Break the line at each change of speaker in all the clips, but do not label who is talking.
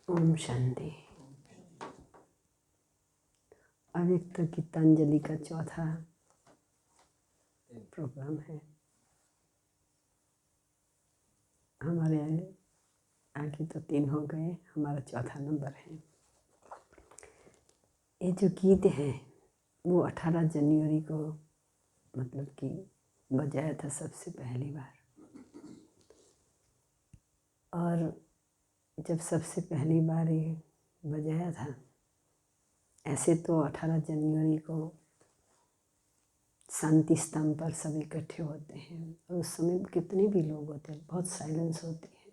ओम शांति। अव्यक्त गीतांजलि का चौथा प्रोग्राम है। हमारे आगे तो 3 हो गए, हमारा चौथा नंबर है। ये जो गीत है वो 18 जनवरी को मतलब कि बजाया था सबसे पहली बार। और जब सबसे पहली बार ये बजाया था, ऐसे तो 18 जनवरी को शांति स्तंभ पर सब इकट्ठे होते हैं और उस समय कितने भी लोग होते हैं, बहुत साइलेंस होती है।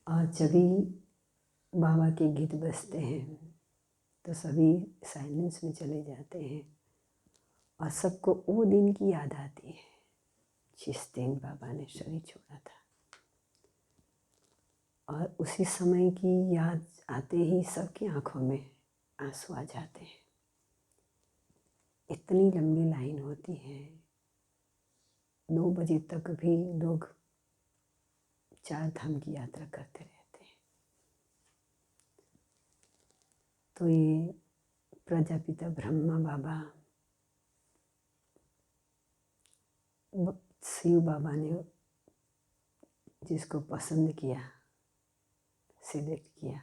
और जब भी बाबा के गीत बजते हैं तो सभी साइलेंस में चले जाते हैं और सबको वो दिन की याद आती है जिस दिन बाबा ने शरीर छोड़ा था। और उसी समय की याद आते ही सबकी आंखों में आंसू आ जाते हैं। इतनी लंबी लाइन होती है, 2 बजे तक भी लोग 4 धाम की यात्रा करते रहते हैं। तो ये प्रजापिता ब्रह्मा बाबा, शिव बाबा ने जिसको पसंद किया, सिलेक्ट किया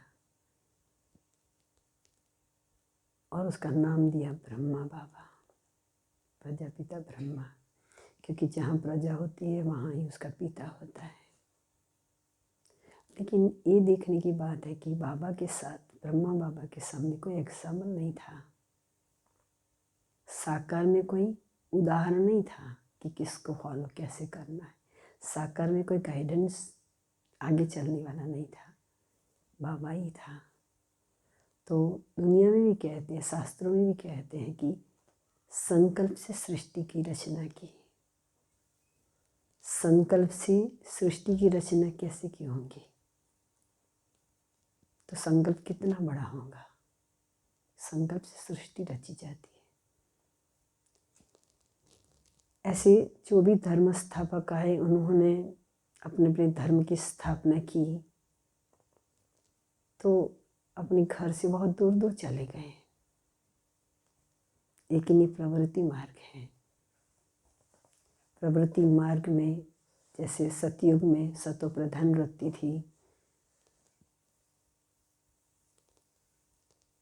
और उसका नाम दिया ब्रह्मा बाबा, प्रजापिता ब्रह्मा। क्योंकि जहाँ प्रजा होती है वहाँ ही उसका पिता होता है। लेकिन ये देखने की बात है कि बाबा के साथ, ब्रह्मा बाबा के सामने कोई एग्जाम्पल नहीं था, साकार में कोई उदाहरण नहीं था कि किसको फॉलो कैसे करना है। साकार में कोई गाइडेंस आगे चलने वाला नहीं था, बाबा ही था। तो दुनिया में भी कहते हैं, शास्त्रों में भी कहते हैं कि संकल्प से सृष्टि की रचना की। संकल्प से सृष्टि की रचना कैसे की होगी? तो संकल्प कितना बड़ा होगा। संकल्प से सृष्टि रची जाती है। ऐसे जो भी धर्म स्थापक आए, उन्होंने अपने अपने धर्म की स्थापना की तो अपने घर से बहुत दूर दूर चले गए। लेकिन ये प्रवृत्ति मार्ग है। प्रवृत्ति मार्ग में जैसे सतयुग में सतो प्रधान वृत्ति थी,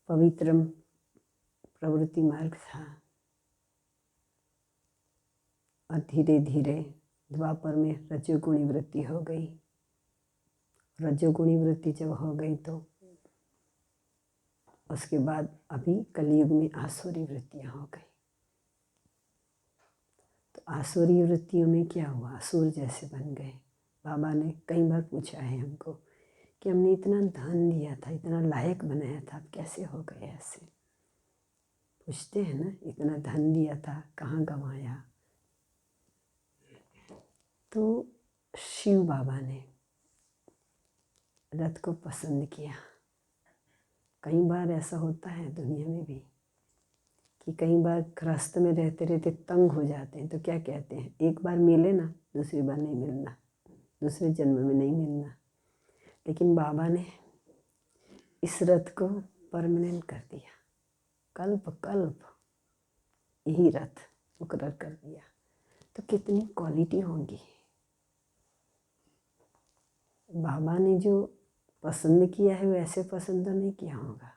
पवित्र प्रवृत्ति मार्ग था, और धीरे धीरे द्वापर में रजोगुणी वृत्ति हो गई। रजोगुणी वृत्ति जब हो गई तो उसके बाद अभी कलयुग में आसुरी वृत्तियाँ हो गई। तो आसुरी वृत्तियों में क्या हुआ? असुर जैसे बन गए। बाबा ने कई बार पूछा है हमको कि हमने इतना धन दिया था, इतना लायक बनाया था, अब कैसे हो गए ऐसे? पूछते हैं ना, इतना धन दिया था, कहाँ गंवाया? तो शिव बाबा ने रथ को पसंद किया। कई बार ऐसा होता है दुनिया में भी कि कई बार गृहस्थ में रहते रहते तंग हो जाते हैं। तो क्या कहते हैं, एक बार मिले ना, दूसरी बार नहीं मिलना, दूसरे जन्म में नहीं मिलना। लेकिन बाबा ने इस रथ को परमानेंट कर दिया। कल्प कल्प यही रथ मुकर्रर कर दिया। तो कितनी क्वालिटी होगी। बाबा ने जो पसंद किया है वो ऐसे पसंद तो नहीं किया होगा,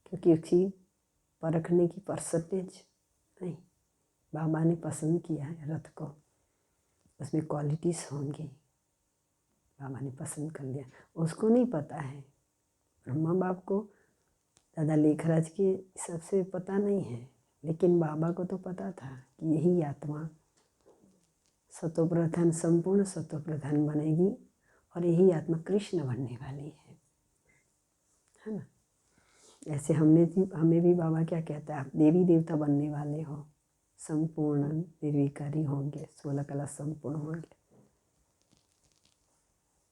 क्योंकि उसकी परखने की परसेंटेज नहीं, बाबा ने पसंद किया है रथ को, उसमें क्वालिटीज़ होंगी। बाबा ने पसंद कर लिया। उसको नहीं पता है, ब्रह्मा बाप को, दादा लेखराज के सबसे पता नहीं है, लेकिन बाबा को तो पता था कि यही आत्मा सतोप्रधान, संपूर्ण सतोप्रधान बनेगी और यही आत्मा कृष्ण बनने वाली है ना। ऐसे हमें भी बाबा क्या कहता है, आप देवी देवता बनने वाले हो, संपूर्ण निर्विकारी होंगे, 16 कला संपूर्ण होंगे।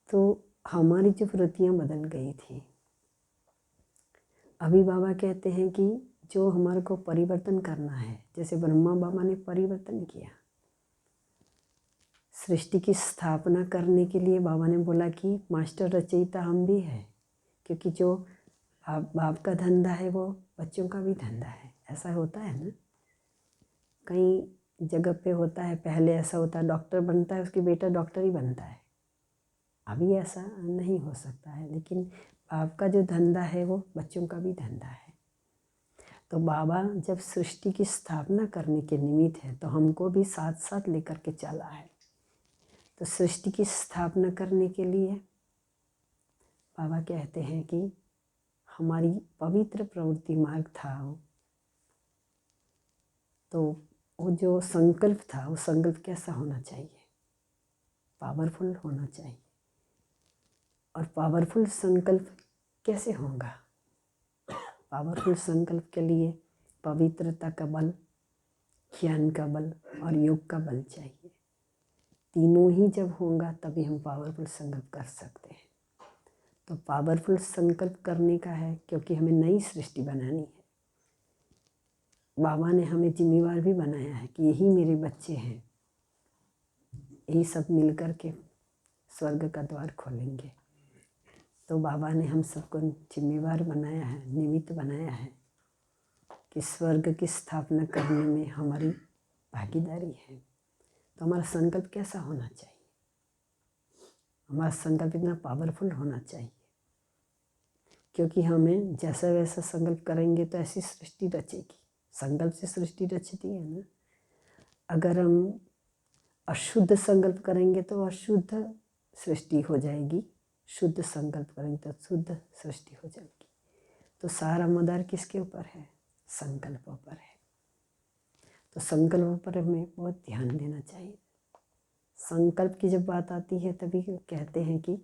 तो हमारी जो वृत्तियाँ बदल गई थी, अभी बाबा कहते हैं कि जो हमारे को परिवर्तन करना है, जैसे ब्रह्मा बाबा ने परिवर्तन किया, सृष्टि की स्थापना करने के लिए बाबा ने बोला कि मास्टर रचयिता हम भी हैं, क्योंकि जो बाप का धंधा है वो बच्चों का भी धंधा है। ऐसा होता है ना, कई जगह पे होता है। पहले ऐसा होता है डॉक्टर बनता है, उसकी बेटा डॉक्टर ही बनता है। अभी ऐसा नहीं हो सकता है, लेकिन बाप का जो धंधा है वो बच्चों का भी धंधा है। तो बाबा जब सृष्टि की स्थापना करने के निमित्त है तो हमको भी साथ साथ लेकर के चला है। तो सृष्टि की स्थापना करने के लिए बाबा कहते हैं कि हमारी पवित्र प्रवृत्ति मार्ग था तो वो जो संकल्प था वो संकल्प कैसा होना चाहिए? पावरफुल होना चाहिए। और पावरफुल संकल्प कैसे होगा? पावरफुल संकल्प के लिए पवित्रता का बल, ज्ञान का बल और योग का बल चाहिए। तीनों ही जब होगा तभी हम पावरफुल संकल्प कर सकते हैं। तो पावरफुल संकल्प करने का है क्योंकि हमें नई सृष्टि बनानी है। बाबा ने हमें जिम्मेवार भी बनाया है कि यही मेरे बच्चे हैं, यही सब मिलकर के स्वर्ग का द्वार खोलेंगे। तो बाबा ने हम सबको जिम्मेवार बनाया है, निमित्त बनाया है कि स्वर्ग की स्थापना करने में हमारी भागीदारी है। तो हमारा संकल्प कैसा होना चाहिए? हमारा संकल्प इतना पावरफुल होना चाहिए, क्योंकि हमें जैसा वैसा संकल्प करेंगे तो ऐसी सृष्टि रचेगी। संकल्प से सृष्टि रचती है ना। अगर हम अशुद्ध संकल्प करेंगे तो अशुद्ध सृष्टि हो जाएगी, शुद्ध संकल्प करेंगे तो शुद्ध सृष्टि हो जाएगी। तो सारा मदार किसके ऊपर है? संकल्पों पर है। तो संकल्पों पर हमें बहुत ध्यान देना चाहिए। संकल्प की जब बात आती है तभी कहते हैं कि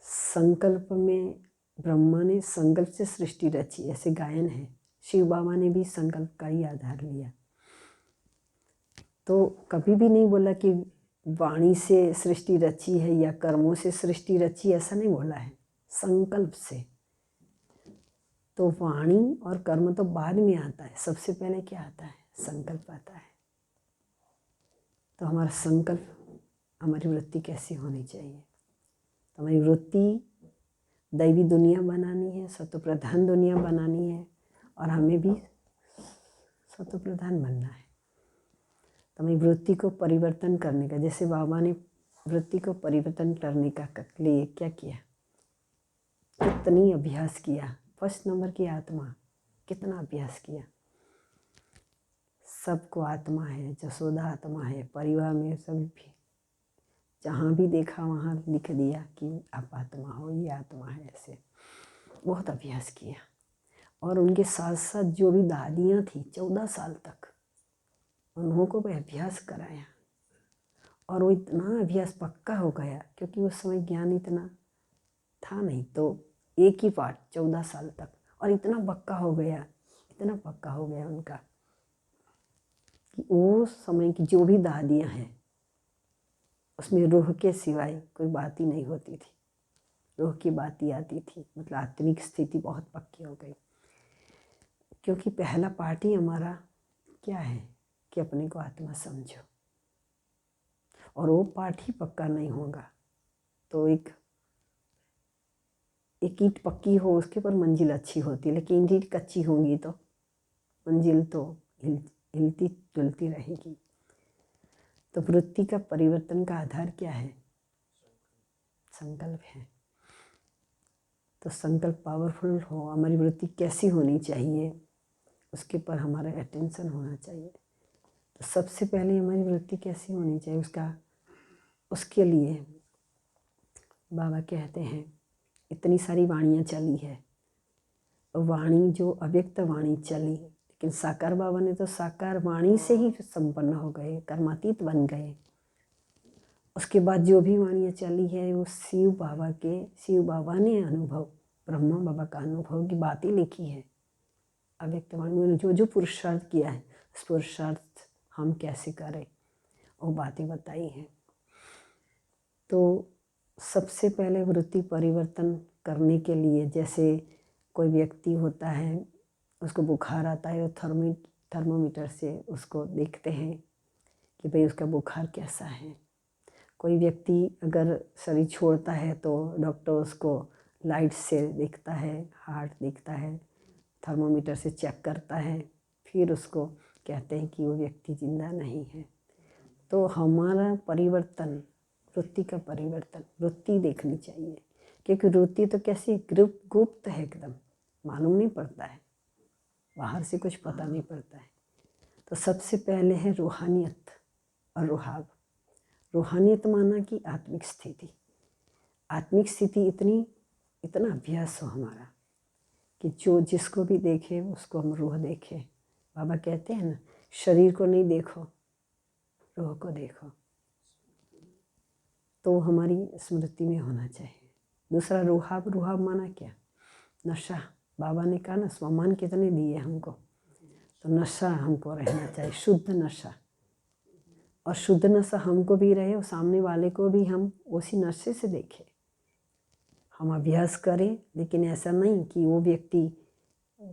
संकल्प में ब्रह्मा ने संकल्प से सृष्टि रची, ऐसे गायन है। शिव बाबा ने भी संकल्प का ही आधार लिया। तो कभी भी नहीं बोला कि वाणी से सृष्टि रची है या कर्मों से सृष्टि रची, ऐसा नहीं बोला है, संकल्प से। तो वाणी और कर्म तो बाद में आता है, सबसे पहले क्या आता है? संकल्प आता है। तो हमारा संकल्प, हमारी वृत्ति कैसी होनी चाहिए? तो हमारी वृत्ति दैवी दुनिया बनानी है, सत्व प्रधान दुनिया बनानी है और हमें भी सत्व प्रधान बनना है। तो हमें वृत्ति को परिवर्तन करने का, जैसे बाबा ने वृत्ति को परिवर्तन करने का लिए क्या किया, कितनी अभ्यास किया। फर्स्ट नंबर की आत्मा, कितना अभ्यास किया। सबको आत्मा है, जसोदा आत्मा है, परिवार में सभी भी जहाँ भी देखा वहाँ लिख दिया कि आप आत्मा हो, ये आत्मा है। ऐसे बहुत अभ्यास किया। और उनके साथ साथ जो भी दादियाँ थी 14 साल तक, उन्हों को भी अभ्यास कराया। और वो इतना अभ्यास पक्का हो गया, क्योंकि उस समय ज्ञान इतना था नहीं, तो एक ही पाठ 14 साल तक, और इतना पक्का हो गया, इतना पक्का हो गया उनका कि वो समय की जो भी दादियाँ हैं उसमें रूह के सिवाय कोई बात ही नहीं होती थी। रूह की बात ही आती थी, मतलब आत्मिक स्थिति बहुत पक्की हो गई। क्योंकि पहला पाठ ही हमारा क्या है कि अपने को आत्मा समझो, और वो पाठ ही पक्का नहीं होगा तो एक ईंट पक्की हो उसके ऊपर मंजिल अच्छी होती है, लेकिन ईंट कच्ची होगी तो मंजिल तो हिलती जुलती रहेगी। तो वृत्ति का परिवर्तन का आधार क्या है? संकल्प है। तो संकल्प पावरफुल हो, हमारी वृत्ति कैसी होनी चाहिए उसके पर हमारा अटेंशन होना चाहिए। तो सबसे पहले हमारी वृत्ति कैसी होनी चाहिए उसके लिए बाबा कहते हैं इतनी सारी वाणियाँ चली है। वाणी जो अव्यक्त वाणी चली, लेकिन साकार बाबा ने तो साकार वाणी से ही संपन्न हो गए, कर्मातीत बन गए। उसके बाद जो भी वाणियाँ चली है वो शिव बाबा ने अनुभव, ब्रह्मा बाबा का अनुभव की बातें लिखी है। अव्यक्त वाणी में जो जो पुरुषार्थ किया है उस पुरुषार्थ हम कैसे करें वो बातें बताई हैं। तो सबसे पहले वृत्ति परिवर्तन करने के लिए, जैसे कोई व्यक्ति होता है उसको बुखार आता है, वो थर्मोमीटर से उसको देखते हैं कि भाई उसका बुखार कैसा है। कोई व्यक्ति अगर शरीर छोड़ता है तो डॉक्टर उसको लाइट से देखता है, हार्ट देखता है, थर्मोमीटर से चेक करता है, फिर उसको कहते हैं कि वो व्यक्ति जिंदा नहीं है। तो हमारा परिवर्तन, वृत्ति का परिवर्तन, वृत्ति देखनी चाहिए, क्योंकि वृत्ति तो कैसी गुप्त है, एकदम मालूम नहीं पड़ता है, बाहर से कुछ पता नहीं पड़ता है। तो सबसे पहले है रूहानियत और रुहाब। रूहानियत माना कि आत्मिक स्थिति। आत्मिक स्थिति इतना अभ्यास हो हमारा कि जो जिसको भी देखे उसको हम रूह देखें। बाबा कहते हैं ना, शरीर को नहीं देखो, रूह को देखो। तो हमारी स्मृति में होना चाहिए। दूसरा रुहाब। रुहाब माना क्या? नशा। बाबा ने कहा ना, स्वमान कितने दिए हमको, तो नशा हमको रहना चाहिए, शुद्ध नशा। और शुद्ध नशा हमको भी रहे और सामने वाले को भी हम उसी नशे से देखें। हम अभ्यास करें, लेकिन ऐसा नहीं कि वो व्यक्ति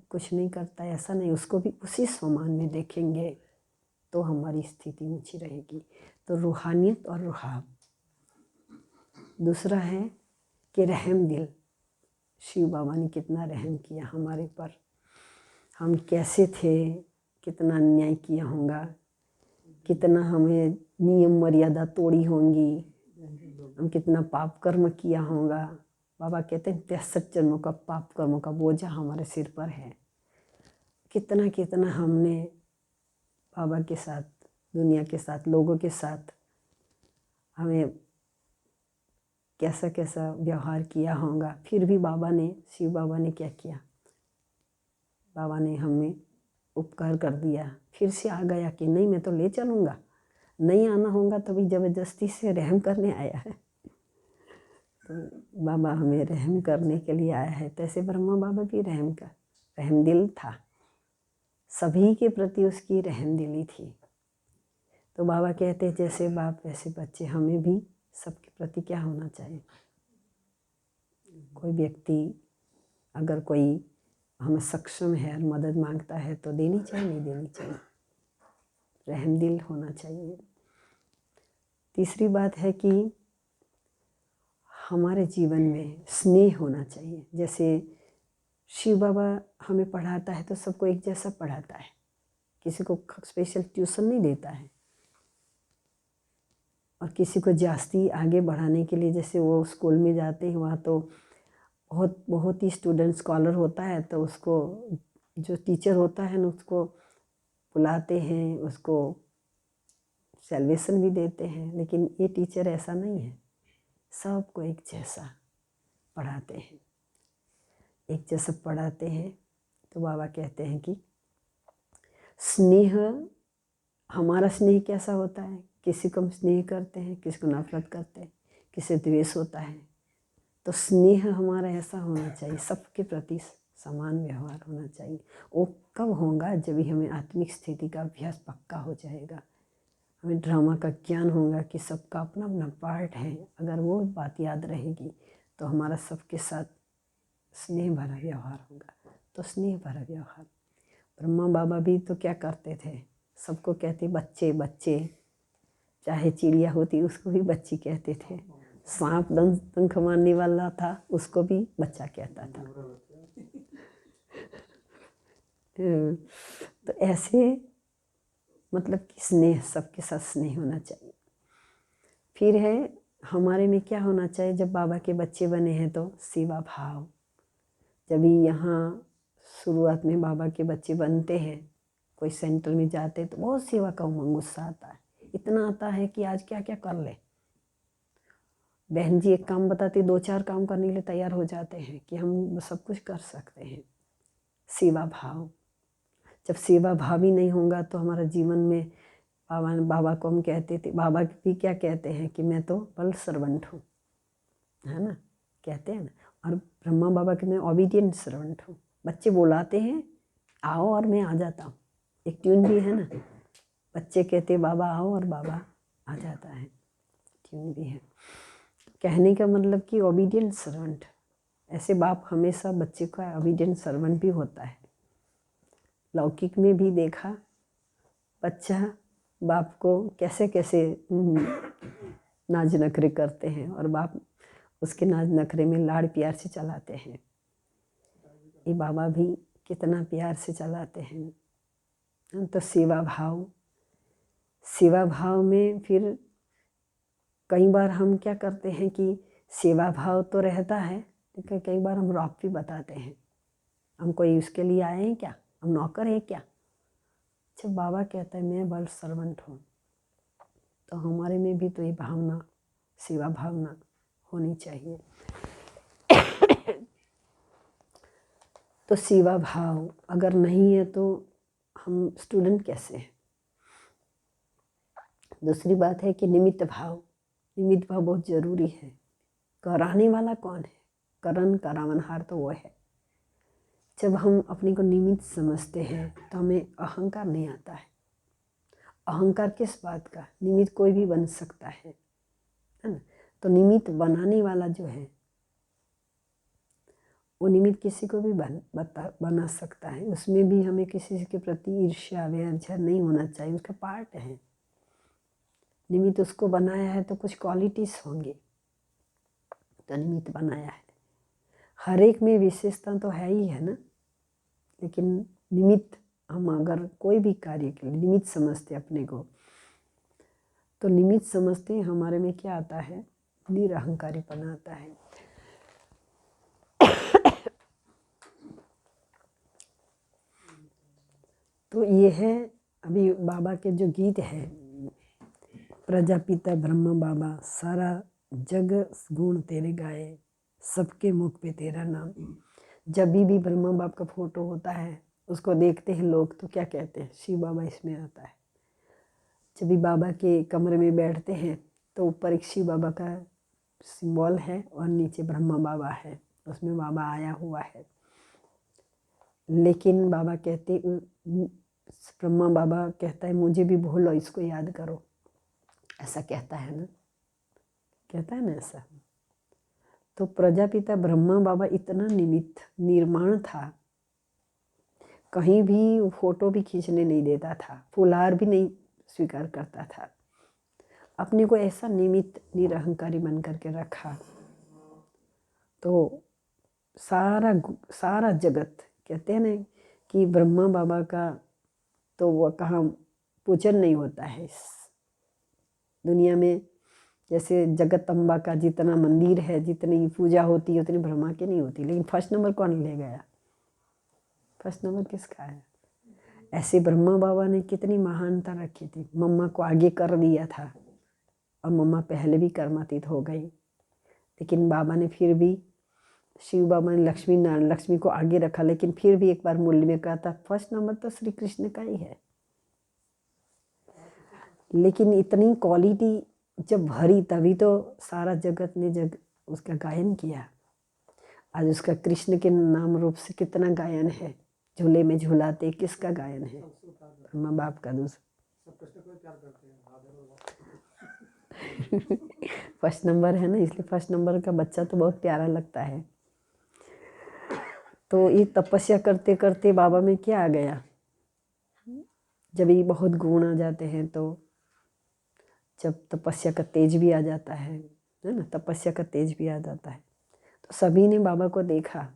कुछ नहीं करता है, ऐसा नहीं, उसको भी उसी स्वमान में देखेंगे तो हमारी स्थिति ऊंची रहेगी। तो रूहानियत और रुहाब। दूसरा है कि रहम दिल। शिव बाबा ने कितना रहम किया हमारे पर। हम कैसे थे, कितना अन्याय किया होगा, कितना हमें नियम मर्यादा तोड़ी होंगी, हम कितना पाप कर्म किया होगा। बाबा कहते हैं 63 जन्मों का पाप कर्मों का बोझा हमारे सिर पर है। कितना कितना हमने बाबा के साथ, दुनिया के साथ, लोगों के साथ हमें कैसा कैसा व्यवहार किया होगा। फिर भी बाबा ने, शिव बाबा ने क्या किया? बाबा ने हमें उपकार कर दिया, फिर से आ गया कि नहीं मैं तो ले चलूँगा, नहीं आना होगा तभी ज़बरदस्ती से रहम करने आया है। तो बाबा हमें रहम करने के लिए आया है। तैसे ब्रह्मा बाबा भी रहम दिल था, सभी के प्रति उसकी रहम दिली थी। तो बाबा कहते हैं जैसे बाप वैसे बच्चे, हमें भी सबके प्रति क्या होना चाहिए? कोई व्यक्ति अगर कोई हमें सक्षम है और मदद मांगता है तो देनी चाहिए, नहीं देनी चाहिए, रहम दिल होना चाहिए। तीसरी बात है कि हमारे जीवन में स्नेह होना चाहिए। जैसे शिव बाबा हमें पढ़ाता है तो सबको एक जैसा पढ़ाता है, किसी को स्पेशल ट्यूशन नहीं देता है। और किसी को जास्ती आगे बढ़ाने के लिए, जैसे वो स्कूल में जाते हैं वहाँ तो बहुत ही स्टूडेंट स्कॉलर होता है, तो उसको जो टीचर होता है ना उसको बुलाते हैं, उसको सैल्वेशन भी देते हैं। लेकिन ये टीचर ऐसा नहीं है, सबको एक जैसा पढ़ाते हैं, एक जैसा पढ़ाते हैं। तो बाबा कहते हैं कि स्नेह, हमारा स्नेह कैसा होता है? किसी को हम स्नेह करते हैं, किसी को नफरत करते हैं, किसी द्वेष होता है। तो स्नेह हमारा ऐसा होना चाहिए, सबके प्रति समान व्यवहार होना चाहिए। वो कब होगा? जब भी हमें आत्मिक स्थिति का अभ्यास पक्का हो जाएगा, हमें ड्रामा का ज्ञान होगा कि सबका अपना अपना पार्ट है। अगर वो बात याद रहेगी तो हमारा सबके साथ स्नेह भरा व्यवहार होगा। तो स्नेह भरा व्यवहार। ब्रह्मा बाबा भी तो क्या करते थे? सबको कहते बच्चे बच्चे, चाहे चिड़िया होती उसको भी बच्ची कहते थे, सांप डंक मारने वाला था उसको भी बच्चा कहता था। तो ऐसे मतलब कि स्नेह, सबके साथ स्नेह होना चाहिए। फिर है हमारे में क्या होना चाहिए? जब बाबा के बच्चे बने हैं तो सेवा भाव। जब यहाँ शुरुआत में बाबा के बच्चे बनते हैं, कोई सेंटर में जाते हैं तो बहुत सेवा का उमंग गुस्सा आता है, इतना आता है कि आज क्या क्या कर ले। बहन जी एक काम बताती, 2-4 काम करने के लिए तैयार हो जाते हैं कि हम सब कुछ कर सकते हैं। सेवा भाव। जब सेवा भाव ही नहीं होगा तो हमारा जीवन में, बाबा को हम कहते थे, बाबा भी क्या कहते हैं कि मैं तो बल सर्वेंट हूँ, है ना, कहते हैं ना। और ब्रह्मा बाबा के मैं ओबीडियंट सर्वेंट हूँ। बच्चे बुलाते हैं आओ और मैं आ जाता हूँ। एक ट्यून भी है ना, बच्चे कहते बाबा आओ और बाबा आ जाता है, ट्यून भी है। कहने का मतलब कि ओबीडियंट सर्वेंट। ऐसे बाप हमेशा बच्चे का ओबीडियंट सर्वेंट भी होता है। लौकिक में भी देखा, बच्चा बाप को कैसे कैसे नाज नखरे करते हैं और बाप उसके नाज नखरे में लाड़ प्यार से चलाते हैं। ये बाबा भी कितना प्यार से चलाते हैं। तो सेवा भाव में फिर कई बार हम क्या करते हैं कि सेवा भाव तो रहता है, लेकिन कई बार हम रॉब भी बताते हैं। हम कोई उसके लिए आए हैं क्या, हम नौकर हैं क्या। जब बाबा कहता है मैं बल सर्वेंट हूँ, तो हमारे में भी तो ये भावना, सेवा भावना होनी चाहिए। तो सेवा भाव अगर नहीं है तो हम स्टूडेंट कैसे हैं। दूसरी बात है कि निमित्त भाव बहुत ज़रूरी है। कराने वाला कौन है, करण करावनहार तो वो है। जब हम अपने को निमित्त समझते हैं तो हमें अहंकार नहीं आता है। अहंकार किस बात का, निमित्त कोई भी बन सकता है ना। तो निमित्त बनाने वाला जो है वो निमित्त किसी को भी बना सकता है। उसमें भी हमें किसी के प्रति ईर्ष्या वैर नहीं होना चाहिए, उसका पार्ट है। निमित्त उसको बनाया है तो कुछ क्वालिटीज़ होंगे, तो निमित्त बनाया है। हर एक में विशेषता तो है ही है ना, लेकिन निमित्त हम अगर कोई भी कार्य के लिए निमित्त समझते अपने को, तो निमित्त समझते हमारे में क्या आता है, निरहंकारीपना आता है। तो ये है अभी बाबा के जो गीत है, प्रजापिता ब्रह्मा बाबा, सारा जग गुण तेरे गाए, सबके मुख पे तेरा नाम। जब भी ब्रह्मा बाप का फोटो होता है, उसको देखते हैं लोग तो क्या कहते हैं, शिव बाबा इसमें आता है। जब भी बाबा के कमरे में बैठते हैं तो ऊपर एक शिव बाबा का सिंबल है और नीचे ब्रह्मा बाबा है, उसमें बाबा आया हुआ है। लेकिन बाबा कहते, ब्रह्मा बाबा कहता है मुझे भी भूलो, इसको याद करो, ऐसा कहता है ना, कहता है ना ऐसा। तो प्रजापिता ब्रह्मा बाबा इतना निमित्त निर्माण था, कहीं भी फोटो भी खींचने नहीं देता था, फुलहार भी नहीं स्वीकार करता था। अपने को ऐसा निमित्त निरहंकारी बन करके रखा। तो सारा जगत कहते हैं ना कि ब्रह्मा बाबा का तो वो कहाँ पूजन नहीं होता है इस दुनिया में। जैसे जगतम्बा का जितना मंदिर है, जितनी पूजा होती है उतनी ब्रह्मा की नहीं होती, लेकिन फर्स्ट नंबर कौन ले गया, फर्स्ट नंबर किसका है। ऐसे ब्रह्मा बाबा ने कितनी महानता रखी थी, मम्मा को आगे कर दिया था और मम्मा पहले भी कर्मातीत हो गई, लेकिन बाबा ने फिर भी, शिव बाबा ने लक्ष्मी को आगे रखा, लेकिन फिर भी एक बार मुरली में कहा था फर्स्ट नंबर तो श्री कृष्ण का ही है। लेकिन इतनी क्वालिटी जब भरी तभी तो सारा जगत ने उसका गायन किया। आज उसका कृष्ण के नाम रूप से कितना गायन है, झूले में झूलाते किसका गायन है, ब्रह्मा बाप का। फर्स्ट नंबर है ना, इसलिए फर्स्ट नंबर का बच्चा तो बहुत प्यारा लगता है। तो ये तपस्या करते करते बाबा में क्या आ गया, जब ये बहुत गुण आ जाते हैं तो जब तपस्या का तेज भी आ जाता है ना, तपस्या का तेज भी आ जाता है। तो सभी ने बाबा को देखा,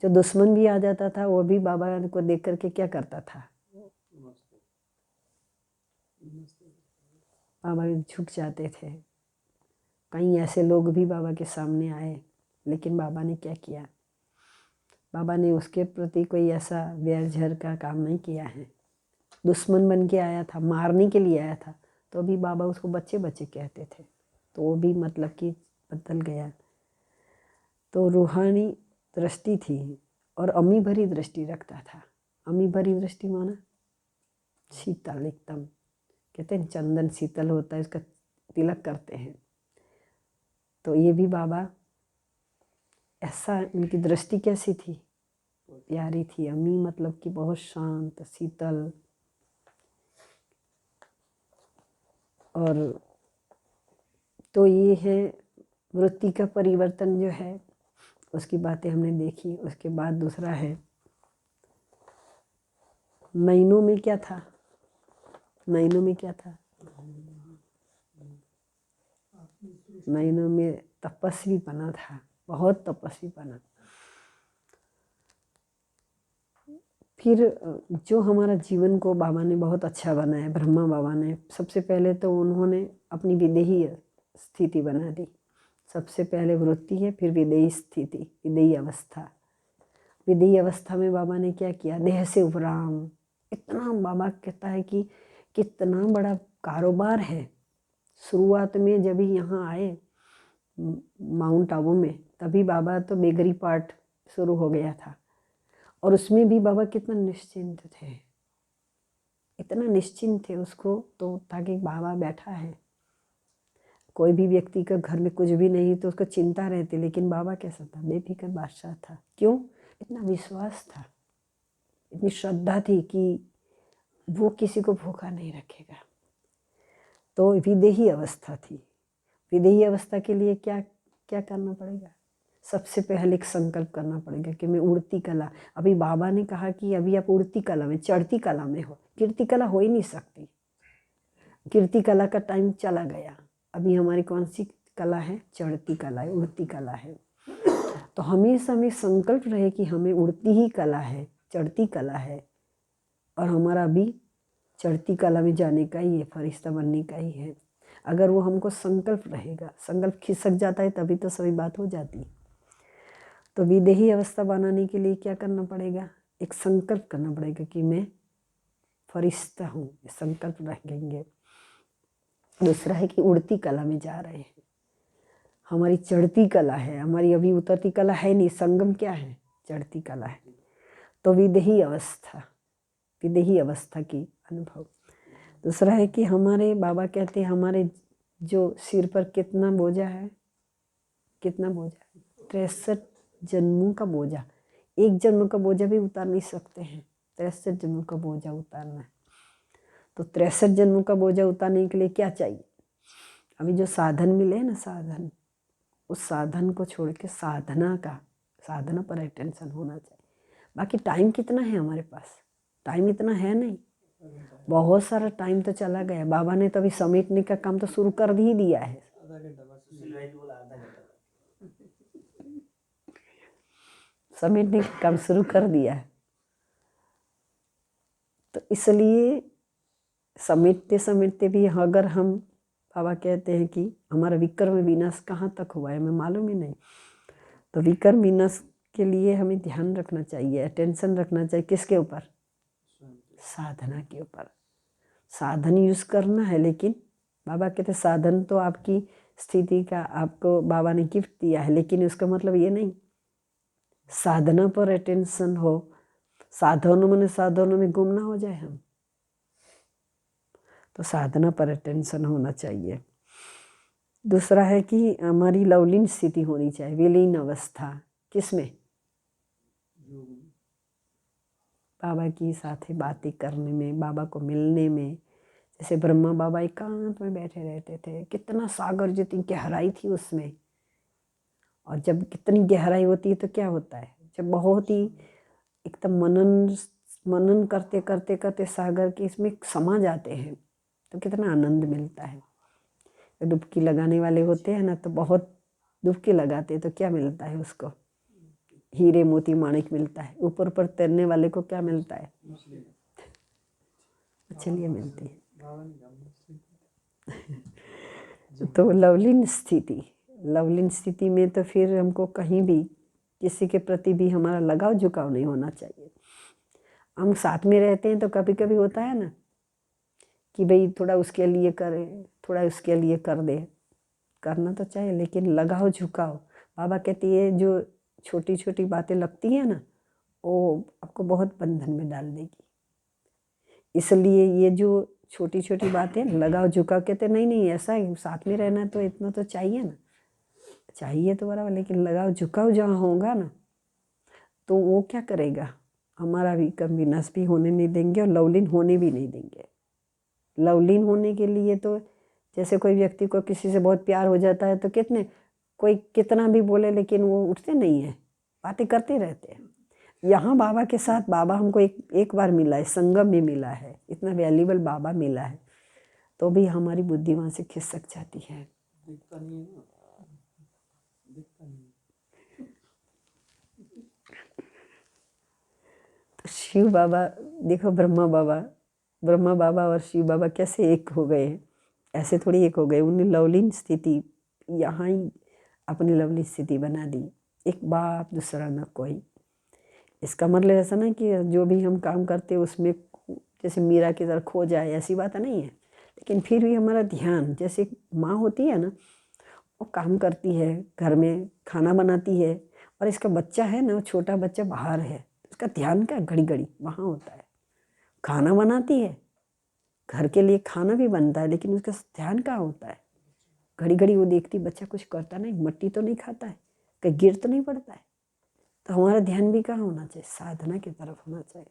जो दुश्मन भी आ जाता था वो भी बाबा को देख करके क्या करता था, बाबा झुक जाते थे। कई ऐसे लोग भी बाबा के सामने आए, लेकिन बाबा ने क्या किया, बाबा ने उसके प्रति कोई ऐसा वैर झर का काम नहीं किया है। दुश्मन बन के आया था, मारने के लिए आया था, तो अभी बाबा उसको बच्चे बच्चे कहते थे, तो वो भी मतलब कि बदल गया। तो रूहानी दृष्टि थी और अमी भरी दृष्टि रखता था। अमी भरी दृष्टि माना शीतल एकदम, कहते हैं चंदन शीतल होता है, उसका तिलक करते हैं। तो ये भी बाबा ऐसा, उनकी दृष्टि कैसी थी, प्यारी थी। अमी मतलब कि बहुत शांत शीतल। और तो ये है वृत्ति का परिवर्तन जो है, उसकी बातें हमने देखी। उसके बाद दूसरा है नैनों में क्या था, महीनों में तपस्वी बना था, बहुत तपस्वी बना। फिर जो हमारा जीवन को बाबा ने बहुत अच्छा बनाया, ब्रह्मा बाबा ने सबसे पहले तो उन्होंने अपनी विदेही स्थिति बना दी। सबसे पहले वृत्ति है, फिर विदेही स्थिति, विदेही अवस्था। विदेही अवस्था में बाबा ने क्या किया, देह से उपराम। इतना बाबा कहता है कि कितना बड़ा कारोबार है। शुरुआत में जब ही यहाँ आए माउंट आबू में, तभी बाबा तो बेगरी पार्ट शुरू हो गया था, और उसमें भी बाबा कितना निश्चिंत थे, इतना निश्चिंत थे उसको तो, ताकि बाबा बैठा है। कोई भी व्यक्ति का घर में कुछ भी नहीं तो उसको चिंता रहती, लेकिन बाबा कैसा था, बेफिक्र बादशाह था। क्यों? इतना विश्वास था, इतनी श्रद्धा थी कि वो किसी को भूखा नहीं रखेगा। तो विदेही अवस्था थी। विदेही अवस्था के लिए क्या क्या करना पड़ेगा? सबसे पहले एक संकल्प करना पड़ेगा कि मैं उड़ती कला। अभी बाबा ने कहा कि अभी आप उड़ती कला में, चढ़ती कला में हो। कीर्ति कला हो ही नहीं सकती, कीर्ति कला का टाइम चला गया। अभी हमारी कौन सी कला है? चढ़ती कला है, उड़ती कला है। तो हमेशा हमें संकल्प रहे कि हमें उड़ती ही कला है, चढ़ती कला है, और हमारा अभी चढ़ती कला में जाने का ही है, फरिश्ता बनने का ही है। अगर वो हमको संकल्प रहेगा, संकल्प खिसक जाता है तभी तो सभी बात हो जाती है। तो विदेही अवस्था बनाने के लिए क्या करना पड़ेगा? एक संकल्प करना पड़ेगा कि मैं फरिश्ता हूँ, संकल्प रखेंगे। दूसरा है कि उड़ती कला में जा रहे हैं। हमारी चढ़ती कला है, हमारी अभी उतरती कला है नहीं। संगम क्या है? चढ़ती कला है। तो विदेही अवस्था, विदेही अवस्था की अनुभव। दूसरा है कि हमारे बाबा कहते हैं हमारे जो सिर पर कितना बोझा है, कितना बोझा है? 63 जन्मों का बोझा। एक जन्म का बोझा भी उतार नहीं सकते हैं, 63 जन्मों का बोझा उतारना है। तो 63 जन्मों का बोझा उतारने के लिए क्या चाहिए? अभी जो साधन मिले ना, साधन, उस साधन को छोड़ के साधना का, साधना पर अटेंशन होना चाहिए। बाकी टाइम कितना है हमारे पास? टाइम इतना है नहीं, बहुत सारा टाइम तो चला गया। बाबा ने तो अभी समेटने का काम तो शुरू कर ही दिया है। समेटने का काम शुरू कर दिया है। तो इसलिए समेटते समेटते भी अगर हम, बाबा कहते हैं कि हमारा विक्रम विनाश कहाँ तक हुआ है हमें मालूम ही नहीं। तो विक्रम विनाश के लिए हमें ध्यान रखना चाहिए, अटेंशन रखना चाहिए। किसके ऊपर? साधना के ऊपर। साधन यूज़ करना है, लेकिन बाबा कहते साधन तो आपकी स्थिति का आपको बाबा ने गिफ्ट दिया है, लेकिन उसका मतलब ये नहीं साधना पर अटेंशन हो। साधनों में गुम ना हो जाए हम। तो साधना पर अटेंशन होना चाहिए। दूसरा है कि हमारी लवलीन स्थिति होनी चाहिए, विलीन अवस्था। किसमें? बाबा की साथ ही बातें करने में, बाबा को मिलने में। जैसे ब्रह्मा बाबा एकांत में बैठे रहते थे, कितना सागर जितनी गहराई थी उसमें। और जब कितनी गहराई होती है तो क्या होता है, जब बहुत ही एकदम मनन करते करते करते सागर के इसमें समा जाते हैं तो कितना आनंद मिलता है। डुबकी लगाने वाले होते हैं ना, तो बहुत डुबकी लगाते हैं तो क्या मिलता है उसको? हीरे मोती माणिक मिलता है। ऊपर ऊपर तैरने वाले को क्या मिलता है? मछलियाँ मिलती है। तो लवलीन स्थिति में तो फिर हमको कहीं भी किसी के प्रति भी हमारा लगाव झुकाव नहीं होना चाहिए। हम साथ में रहते हैं तो कभी कभी होता है ना कि भाई थोड़ा उसके लिए करें, थोड़ा उसके लिए कर दे, करना तो चाहिए, लेकिन लगाव झुकाव, बाबा कहती है जो छोटी छोटी बातें लगती है ना, वो आपको बहुत बंधन में डाल देगी। इसलिए ये जो छोटी छोटी बातें लगाव झुकाव, कहते नहीं ऐसा है, साथ में रहना तो इतना तो चाहिए ना, चाहिए तो बराबर, लेकिन लगाव झुकाव जहाँ होगा ना तो वो क्या करेगा, हमारा भी कम विनाश भी होने नहीं देंगे और लवलीन होने भी नहीं देंगे। लवलीन होने के लिए तो जैसे कोई व्यक्ति को किसी से बहुत प्यार हो जाता है तो कोई कितना भी बोले लेकिन वो उठते नहीं है, बातें करते रहते हैं। यहाँ बाबा के साथ, बाबा हमको एक बार मिला है, संगम में मिला है, इतना वैल्यूबल बाबा मिला है, तो भी हमारी बुद्धि वहाँ से खिसक जाती है।
दिखता नहीं है ना, दिखता नहीं।
तो शिव बाबा देखो, ब्रह्मा बाबा और शिव बाबा कैसे एक हो गए, ऐसे थोड़ी एक हो गए। उन्हें लवलीन स्थिति यहाँ ही अपनी लवलीन स्थिति बना दी, एक बाप दूसरा न कोई। इसका मतलब ऐसा ना कि जो भी हम काम करते हैं उसमें जैसे मीरा की तरह खो जाए, ऐसी बात नहीं है। लेकिन फिर भी हमारा ध्यान, जैसे माँ होती है ना, वो काम करती है, घर में खाना बनाती है, और इसका बच्चा है ना, छोटा बच्चा बाहर है, उसका ध्यान क्या घड़ी घड़ी वहाँ होता है। खाना बनाती है, घर के लिए खाना भी बनता है, लेकिन उसका ध्यान कहाँ होता है? घड़ी घड़ी वो देखती बच्चा कुछ करता नहीं, मट्टी तो नहीं खाता है, कहीं गिर तो नहीं पड़ता है। तो हमारा ध्यान भी कहाँ होना चाहिए? साधना की तरफ होना चाहिए।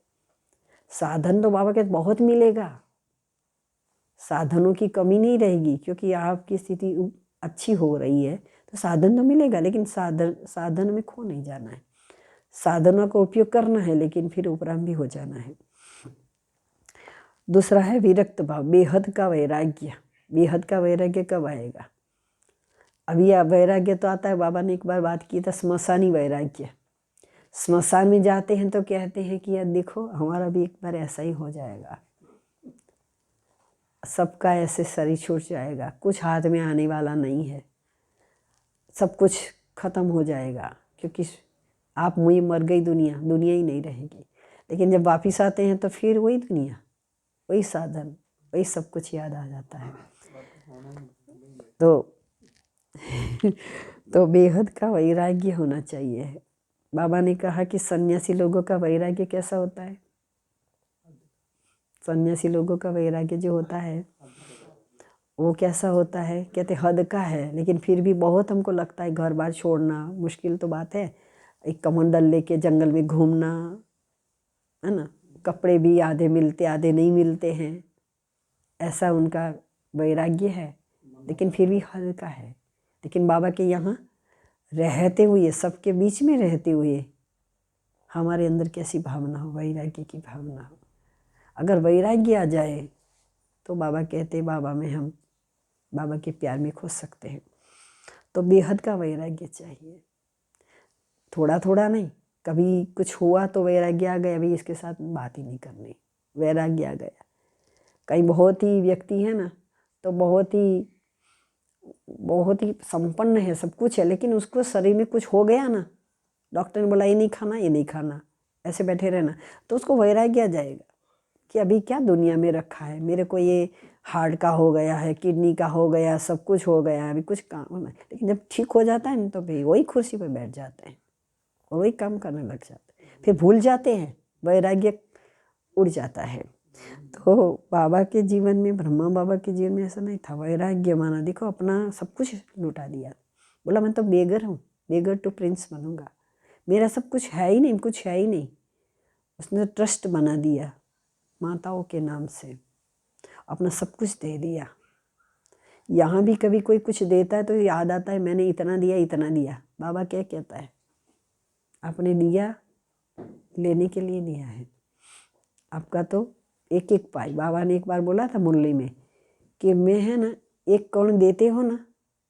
साधन तो बाबा के बहुत मिलेगा, साधनों की कमी नहीं रहेगी, क्योंकि आपकी स्थिति अच्छी हो रही है तो साधन तो मिलेगा। लेकिन साधन में खो नहीं जाना है, साधनों का उपयोग करना है, लेकिन फिर उपराम भी हो जाना है। दूसरा है विरक्त भाव, बेहद का वैराग्य। बेहद का वैराग्य कब आएगा? अभी वैराग्य तो आता है, बाबा ने एक बार बात की था स्मशानी वैराग्य। स्मशान में जाते हैं तो कहते हैं कि यार देखो, हमारा भी एक बार ऐसा ही हो जाएगा, सबका ऐसे शरीर छूट जाएगा, कुछ हाथ में आने वाला नहीं है, सब कुछ खत्म हो जाएगा, क्योंकि आप मुझे मर गई, दुनिया ही नहीं रहेगी। लेकिन जब वापिस आते हैं तो फिर वही दुनिया, वही साधन, वही सब कुछ याद आ जाता है। तो बेहद का वैराग्य होना चाहिए। बाबा ने कहा कि सन्यासी लोगों का वैराग्य कैसा होता है? सन्यासी लोगों का वैराग्य जो होता है वो कैसा होता है? कहते हद का है, लेकिन फिर भी बहुत हमको लगता है घर बार छोड़ना मुश्किल तो बात है। एक कमंडल लेके जंगल में घूमना, है ना, कपड़े भी आधे मिलते आधे नहीं मिलते हैं, ऐसा उनका वैराग्य है, लेकिन फिर भी हद का है। लेकिन बाबा के यहाँ रहते हुए, सबके बीच में रहते हुए हमारे अंदर कैसी भावना हो? वैराग्य की भावना हो। अगर वैराग्य आ जाए तो बाबा कहते बाबा में हम बाबा के प्यार में खो सकते हैं। तो बेहद का वैराग्य चाहिए, थोड़ा थोड़ा नहीं। कभी कुछ हुआ तो वैराग्य आ गया, अभी इसके साथ बात ही नहीं करनी, वैराग्य आ गया। कई बहुत ही व्यक्ति है ना, तो बहुत ही संपन्न है, सब कुछ है, लेकिन उसको शरीर में कुछ हो गया ना, डॉक्टर ने बोला ये नहीं खाना, ये नहीं खाना, ऐसे बैठे रहना, तो उसको वैराग्य आ जाएगा कि अभी क्या दुनिया में रखा है, मेरे को ये हार्ट का हो गया है, किडनी का हो गया, सब कुछ हो गया है, अभी कुछ काम होना। लेकिन जब ठीक हो जाता है ना, तो भाई वही कुर्सी पर बैठ जाते हैं और वही काम करने लग जाते हैं, फिर भूल जाते हैं, वैराग्य उड़ जाता है। तो बाबा के जीवन में, ब्रह्मा बाबा के जीवन में ऐसा नहीं था, वैराग्य माना। देखो अपना सब कुछ लुटा दिया, बोला मैं तो बेगर हूँ, बेगर टू प्रिंस बनूंगा, मेरा सब कुछ है ही नहीं, कुछ है ही नहीं। उसने ट्रस्ट बना दिया माताओं के नाम से, अपना सब कुछ दे दिया। यहाँ भी कभी कोई कुछ देता है तो याद आता है मैंने इतना दिया, इतना दिया। बाबा क्या कहता है? आपने दिया, लेने के लिए दिया है, आपका तो एक एक पाई। बाबा ने एक बार बोला था मुरली में कि मैं है ना, एक कण देते हो ना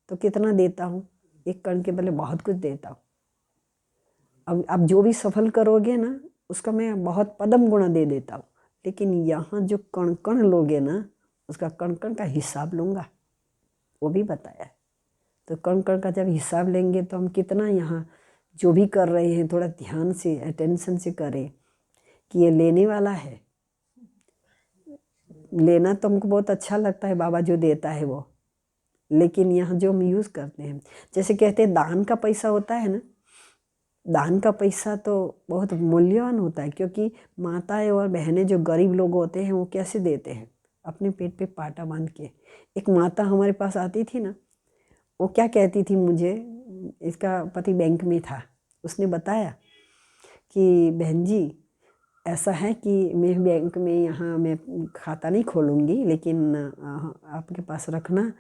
तो कितना देता हूँ, एक कण के बदले बहुत कुछ देता हूँ। अब आप जो भी सफल करोगे ना, उसका मैं बहुत पदम गुणा दे देता हूँ। लेकिन यहाँ जो कण कण लोगे ना, उसका कण कण का हिसाब लूँगा, वो भी बताया है। तो कण कण का जब हिसाब लेंगे तो हम कितना यहाँ जो भी कर रहे हैं थोड़ा ध्यान से, अटेंशन से करें कि ये लेने वाला है। लेना तो हमको बहुत अच्छा लगता है, बाबा जो देता है वो, लेकिन यहाँ जो हम यूज़ करते हैं, जैसे कहते हैं दान का पैसा होता है ना, दान का पैसा तो बहुत मूल्यवान होता है, क्योंकि माताएं और बहनें जो गरीब लोग होते हैं वो कैसे देते हैं? अपने पेट पे पाटा बांध के। एक माता हमारे पास आती थी ना, वो क्या कहती थी मुझे, इसका पति बैंक में था, उसने बताया कि बहन जी ऐसा है कि मैं बैंक में यहाँ मैं खाता नहीं खोलूँगी, लेकिन आपके पास रखना,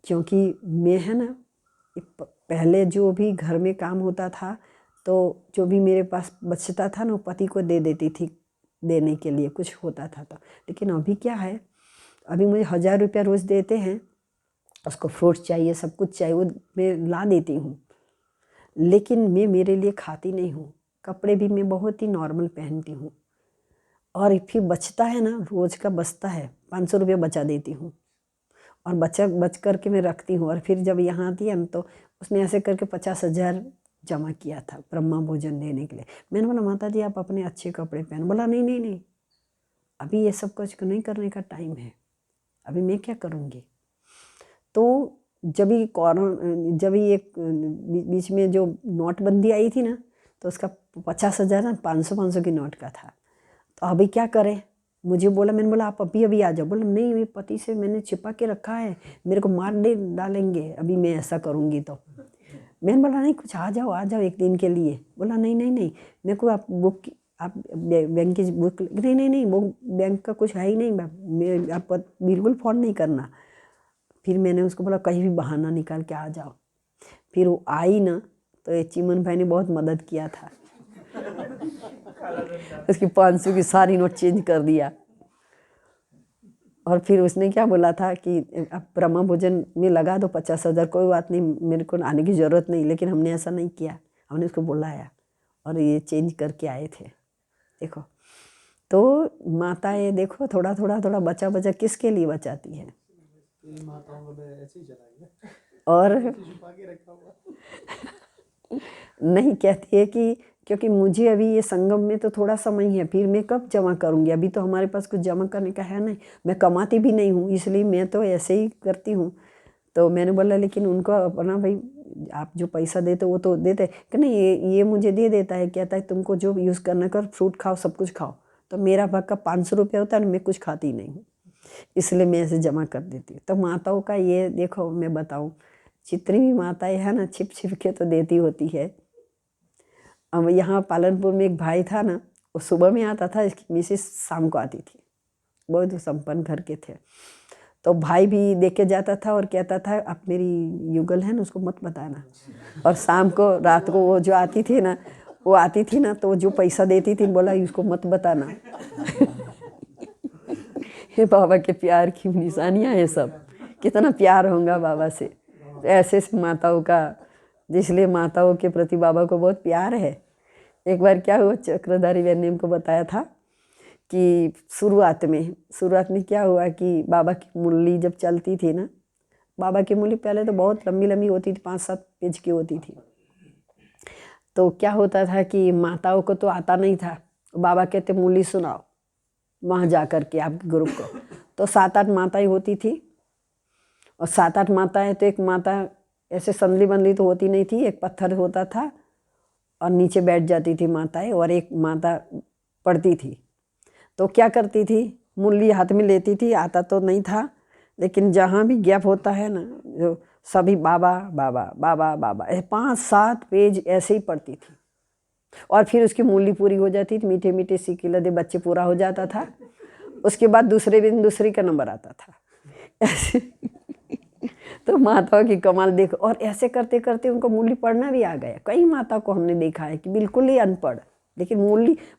क्योंकि मैं है ना, पहले जो भी घर में काम होता था तो जो भी मेरे पास बचता था ना, वो पति को दे देती थी, देने के लिए कुछ होता था तो। लेकिन अभी क्या है, अभी मुझे 1000 रुपया रोज़ देते हैं, उसको फ्रूट चाहिए, सब कुछ चाहिए, वो मैं ला देती हूँ, लेकिन मैं मेरे लिए खाती नहीं हूँ। कपड़े भी मैं बहुत ही नॉर्मल पहनती हूँ। और फिर बचता है ना, रोज़ का बचता है, 500 रुपये बचा देती हूँ, और बच करके मैं रखती हूँ। और फिर जब यहाँ आती है तो उसने ऐसे करके 50,000 जमा किया था ब्रह्मा भोजन देने के लिए। मैंने बोला माता जी आप अपने अच्छे कपड़े पहन। बोला नहीं नहीं नहीं, अभी ये सब कुछ नहीं करने का टाइम है, अभी मैं क्या करूँगी। तो जब ये बीच में जो नोटबंदी आई थी ना, तो उसका 50,000 ना 500 की नोट का था। तो अभी क्या करें, मुझे बोला, मैंने बोला आप अभी आ जाओ। बोला नहीं, मेरे पति से मैंने छिपा के रखा है, मेरे को मार दे डालेंगे अभी मैं ऐसा करूँगी तो। मैंने बोला नहीं, कुछ आ जाओ एक दिन के लिए। बोला नहीं नहीं नहीं, मेरे को आप बैंक की बुक, नहीं नहीं नहीं, वो बैंक का कुछ है ही नहीं, मैं आप बिल्कुल फ़ोन नहीं करना। फिर मैंने उसको बोला कहीं भी बहाना निकाल के आ जाओ। फिर वो आई ना, तो ये चिमन भाई ने बहुत मदद किया था। उसकी 500 की सारी नोट चेंज कर दिया। और फिर उसने क्या बोला था कि अब ब्रह्मा भोजन में लगा दो 50,000, कोई बात नहीं, मेरे को आने की ज़रूरत नहीं। लेकिन हमने ऐसा नहीं किया, हमने उसको बुलाया और ये चेंज करके आए थे। देखो, तो माताएँ देखो थोड़ा बचा बचा किसके लिए बचाती है।
माताओं को ऐसे ही चलाएंगे
और
छुपा के रखा हुआ।
नहीं कहती है कि क्योंकि मुझे अभी ये संगम में तो थोड़ा समय है, फिर मैं कब जमा करूँगी, अभी तो हमारे पास कुछ जमा करने का है नहीं, मैं कमाती भी नहीं हूँ, इसलिए मैं तो ऐसे ही करती हूँ। तो मैंने बोला लेकिन उनको अपना भाई आप जो पैसा देते वो तो देते कि नहीं, ये मुझे दे देता है, कहता है तुमको जो यूज़ करना कर, फ्रूट खाओ, सब कुछ खाओ। तो मेरा भाग का 500 रुपये होता है, मैं कुछ खाती नहीं हूँ, इसलिए मैं ऐसे जमा कर देती हूँ। तो माताओं का ये देखो, मैं बताऊँ, जितनी भी माताएँ हैं ना, छिप छिप के तो देती होती है। अब यहाँ पालनपुर में एक भाई था ना, वो सुबह में आता था, इसकी मिसेस शाम को आती थी, बहुत संपन्न घर के थे। तो भाई भी देख के जाता था और कहता था आप मेरी युगल है ना, उसको मत बताना। और शाम को रात को वो जो आती थी ना, तो जो पैसा देती थी, बोला उसको मत बताना। ये बाबा के प्यार की निशानियाँ हैं सब, कितना प्यार होगा बाबा से। तो ऐसे माताओं का, इसलिए माताओं के प्रति बाबा को बहुत प्यार है। एक बार क्या हुआ, चक्रधारी बहन ने हमको बताया था कि शुरुआत में क्या हुआ कि बाबा की मुरली जब चलती थी ना, बाबा की मुरली पहले तो बहुत लंबी लंबी होती थी, 5-7 पेज की होती थी। तो क्या होता था कि माताओं को तो आता नहीं था, बाबा कहते मुरली सुनाओ वहाँ जा कर के आपके ग्रुप को। तो 7-8 माताएं होती थी, और 7-8 माताएं, तो एक माता ऐसे संदली बंदली तो होती नहीं थी, एक पत्थर होता था और नीचे बैठ जाती थी माताएं, और एक माता पढ़ती थी। तो क्या करती थी, मुरली हाथ में लेती थी, आता तो नहीं था, लेकिन जहाँ भी गैप होता है ना, जो सभी बाबा बाबा बाबा बाबा 5-7 पेज ऐसे ही पढ़ती थी। और फिर उसकी मुरली पूरी हो जाती थी, मीठे मीठे सीखे लदे बच्चे पूरा हो जाता था। उसके बाद दूसरे दिन दूसरी का नंबर आता था ऐसे। तो माताओं की कमाल देखो, और ऐसे करते करते उनको मुरली पढ़ना भी आ गया। कई माता को हमने देखा है कि बिल्कुल ही अनपढ़, लेकिन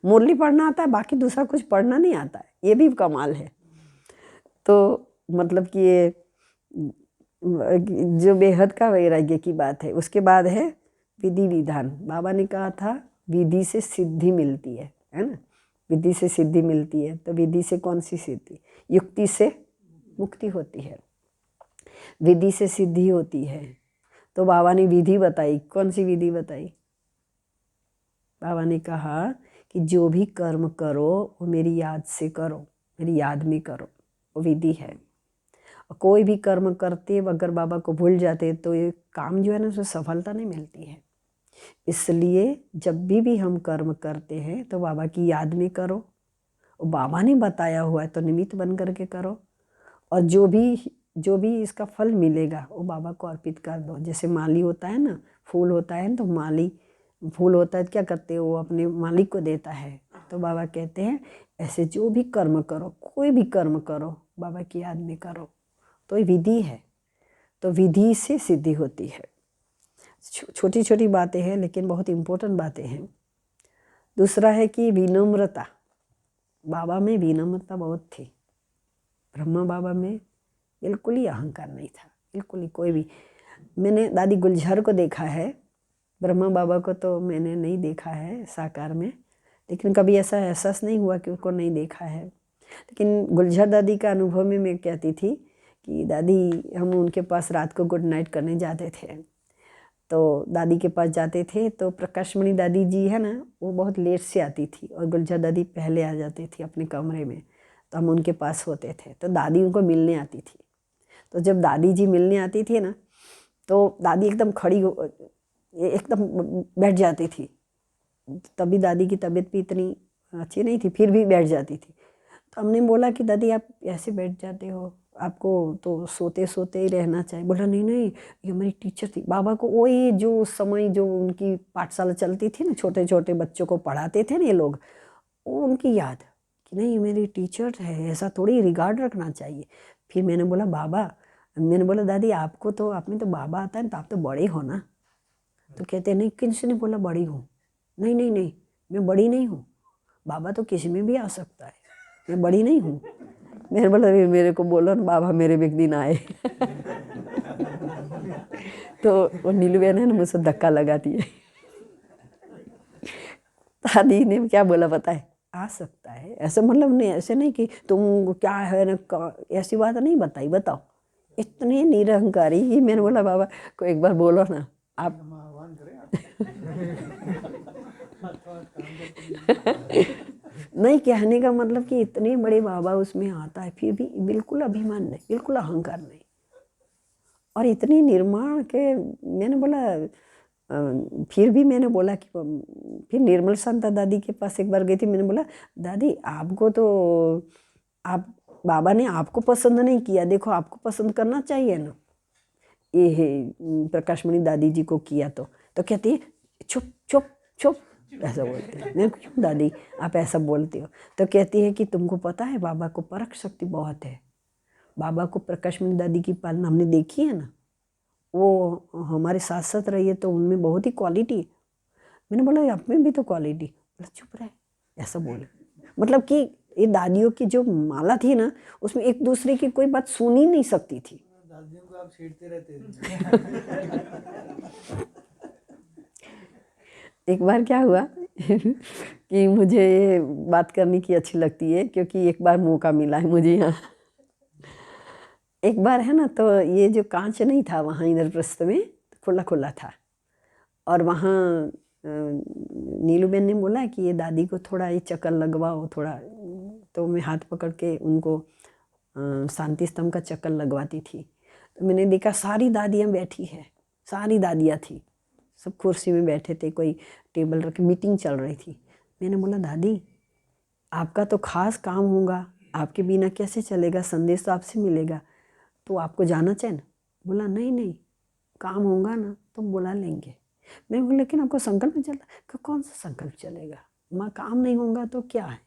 मुरली पढ़ना आता है, बाकी दूसरा कुछ पढ़ना नहीं आता है, ये भी कमाल है। तो मतलब कि ये जो बेहद का वैराग्य की बात है। उसके बाद है विधि विधान। बाबा ने कहा था विधि से सिद्धि मिलती है ना, विधि से सिद्धि मिलती है। तो विधि से कौन सी सिद्धि, युक्ति से मुक्ति होती है, विधि से सिद्धि होती है। तो बाबा ने विधि बताई, कौन सी विधि बताई, बाबा ने कहा कि जो भी कर्म करो वो मेरी याद से करो, मेरी याद में करो, वो विधि है। कोई भी कर्म करते अगर बाबा को भूल जाते तो ये काम जो है ना, उसमें सफलता नहीं मिलती है। इसलिए जब भी हम कर्म करते हैं तो बाबा की याद में करो, और बाबा ने बताया हुआ है तो निमित्त बन करके करो, और जो भी इसका फल मिलेगा वो बाबा को अर्पित कर दो। जैसे माली होता है ना, फूल होता है ना, तो माली फूल होता है, क्या करते हैं, वो अपने मालिक को देता है। तो बाबा कहते हैं ऐसे जो भी कर्म करो, कोई भी कर्म करो, बाबा की याद में करो। तो ये विधि है, तो विधि से सिद्धि होती है। छोटी छोटी बातें हैं लेकिन बहुत इम्पोर्टेंट बातें हैं। दूसरा है कि विनम्रता, बाबा में विनम्रता बहुत थी। ब्रह्मा बाबा में बिल्कुल ही अहंकार नहीं था, बिल्कुल ही कोई भी। मैंने दादी गुलजार को देखा है, ब्रह्मा बाबा को तो मैंने नहीं देखा है साकार में, लेकिन कभी ऐसा एहसास नहीं हुआ कि उनको नहीं देखा है। लेकिन गुलजार दादी का अनुभव में मैं कहती थी कि दादी, हम उनके पास रात को गुड नाइट करने जाते थे, तो दादी के पास जाते थे तो प्रकाशमणि दादी जी है ना, वो बहुत लेट से आती थी और गुलजार दादी पहले आ जाती थी अपने कमरे में, तो हम उनके पास होते थे। तो दादी उनको मिलने आती थी, तो जब दादी जी मिलने आती थी ना, तो दादी एकदम खड़ी एकदम बैठ जाती थी। तभी दादी की तबीयत भी इतनी अच्छी नहीं थी, फिर भी बैठ जाती थी। तो हमने बोला कि दादी आप ऐसे बैठ जाते हो, आपको तो सोते सोते ही रहना चाहिए। बोला नहीं नहीं, ये हमारी टीचर थी। बाबा को वही जो उस समय जो उनकी पाठशाला चलती थी ना, छोटे छोटे बच्चों को पढ़ाते थे ना ये लोग, वो उनकी याद कि नहीं मेरी टीचर है, ऐसा थोड़ी रिगार्ड रखना चाहिए। फिर मैंने बोला बाबा, मैंने बोला दादी आपको तो, आप में तो बाबा आता है तो आप तो बड़े हो ना। तो कहते नहीं, किसी ने बोला बड़ी हूँ। नहीं नहीं नहीं, मैं बड़ी नहीं हूँ, बाबा तो किसी में भी आ सकता है, मैं बड़ी नहीं हूँ। मैंने बोला मेरे को बोलो ना बाबा मेरे भी एक दिन आए। तो वो नीलू बहन है ना, मुझसे धक्का लगाती है। दादी ने क्या बोला पता है, आ सकता है, ऐसे मतलब नहीं, ऐसे नहीं कि तुम क्या है ना, ऐसी बात नहीं बताई, बताओ। इतने निरहंकारी ही। मैंने बोला बाबा को एक बार बोलो ना आप। नहीं, कहने का मतलब कि इतने बड़े बाबा उसमें आता है, फिर भी बिल्कुल अभिमान नहीं, बिल्कुल अहंकार नहीं, और इतनी निर्माण के। मैंने बोला फिर भी मैंने बोला कि फिर निर्मल शांता दादी के पास एक बार गई थी। मैंने बोला दादी आपको तो, आप बाबा ने आपको पसंद नहीं किया, देखो आपको पसंद करना चाहिए ना। ये प्रकाशमणि दादी जी को किया तो कहती है चुप चुप चुप, ऐसा बोलते हैं। मैं क्यों दादी आप ऐसा बोलते हो? तो कहती है कि तुमको पता है बाबा को परख शक्ति बहुत है। बाबा को प्रकाशमणि दादी की पालना हमने देखी है ना, वो हमारे साथ साथ रही है तो उनमें बहुत ही क्वालिटी है। मैंने बोला आप में भी तो क्वालिटी। बोला चुप रहे, ऐसा बोले। मतलब कि ये दादियों की जो माला थी ना, उसमें एक दूसरे की कोई बात सुन ही नहीं सकती थी।
दादियों को आप छेड़ते रहते थे।
एक बार क्या हुआ कि मुझे ये बात करने की अच्छी लगती है, क्योंकि एक बार मौका मिला है मुझे यहाँ। एक बार है ना, तो ये जो कांच नहीं था वहाँ इंद्रप्रस्थ में, खुला खुला था, और वहाँ नीलू बेन ने बोला कि ये दादी को थोड़ा ये चक्कर लगवाओ थोड़ा। तो मैं हाथ पकड़ के उनको शांति स्तंभ का चक्कर लगवाती थी। तो मैंने देखा सारी दादियाँ बैठी है, सारी दादियाँ थी, सब कुर्सी में बैठे थे, कोई टेबल रख, मीटिंग चल रही थी। मैंने बोला दादी आपका तो खास काम होगा, आपके बिना कैसे चलेगा, संदेश तो आपसे मिलेगा, तो आपको जाना चाहिए ना। बोला नहीं नहीं, काम होगा ना तो बुला लेंगे। मैं बोला लेकिन आपको संकल्प में चलता कि कौन सा संकल्प चलेगा, माँ काम नहीं होगा तो क्या है,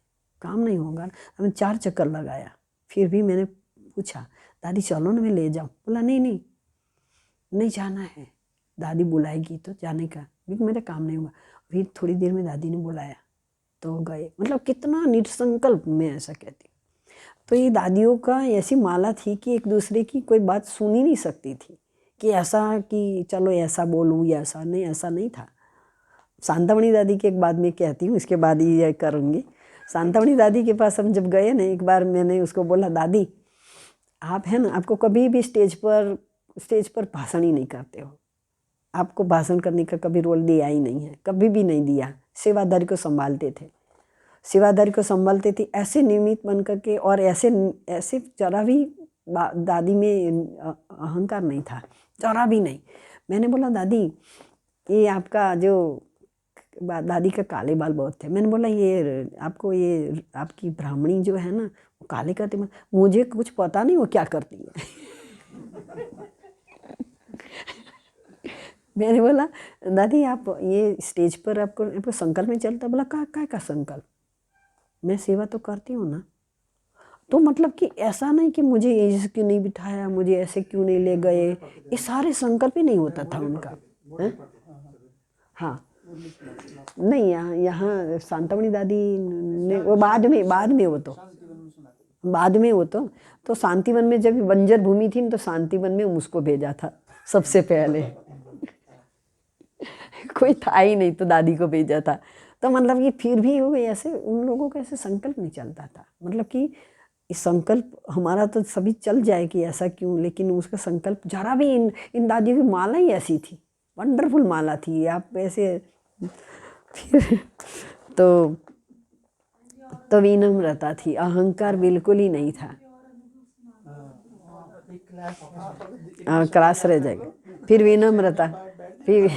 काम नहीं होगा ना। हमने 4 चक्कर लगाया, फिर भी मैंने पूछा दादी चलो ना मैं ले जाऊँ। बोला नहीं नहीं नहीं जाना है, दादी बुलाएगी तो जाने का, क्योंकि मेरा काम नहीं हुआ। फिर थोड़ी देर में दादी ने बुलाया तो गए। मतलब कितना निसंकल्प, मैं ऐसा कहती। तो ये दादियों का ऐसी माला थी कि एक दूसरे की कोई बात सुन ही नहीं सकती थी, कि ऐसा कि चलो ऐसा बोलूँ या ऐसा नहीं, ऐसा नहीं था। शांतामणि दादी की एक बात मैं कहती हूँ, इसके बाद ही ये करूँगी। शांतामणि दादी के पास हम जब गए ना, एक बार मैंने उसको बोला दादी आप है ना, आपको कभी भी स्टेज पर भाषण ही नहीं करते हो, आपको भाषण करने का कभी रोल दिया ही नहीं है, कभी भी नहीं दिया। सेवादारी को संभालते थे, सेवादारी को संभालते थे ऐसे नियमित बन करके, और ऐसे ऐसे जरा भी दादी में अहंकार नहीं था, जरा भी नहीं। मैंने बोला दादी ये आपका जो, दादी का काले बाल बहुत थे। मैंने बोला ये आपको, ये आपकी ब्राह्मणी जो है ना वो काले करती, मुझे कुछ पता नहीं वो क्या करती है। मैंने बोला दादी आप ये स्टेज पर आपको संकल्प में चलता। बोला का संकल्प, मैं सेवा तो करती हूँ ना। तो मतलब कि ऐसा नहीं कि मुझे ऐसे क्यों नहीं बिठाया, मुझे ऐसे क्यों नहीं ले गए, ये सारे संकल्प ही नहीं होता था उनका। हाँ नहीं, यहाँ शांतामणि दादी ने वो बाद में वो तो बाद में वो तो शांतिवन में जब बंजर भूमि थी न, तो शांतिवन में उसको भेजा था सबसे पहले। कोई था ही नहीं तो दादी को भेजा था। तो मतलब कि फिर भी वो ऐसे उन लोगों का ऐसे संकल्प नहीं चलता था, मतलब कि इस संकल्प हमारा तो सभी चल जाए कि ऐसा क्यों, लेकिन उसका संकल्प जरा भी इन दादियों की माला ही ऐसी थी, वंडरफुल माला थी। आप ऐसे फिर तो विनम्रता थी, अहंकार बिल्कुल ही नहीं था। क्लास रह जाएगा। फिर विनम्रता, फिर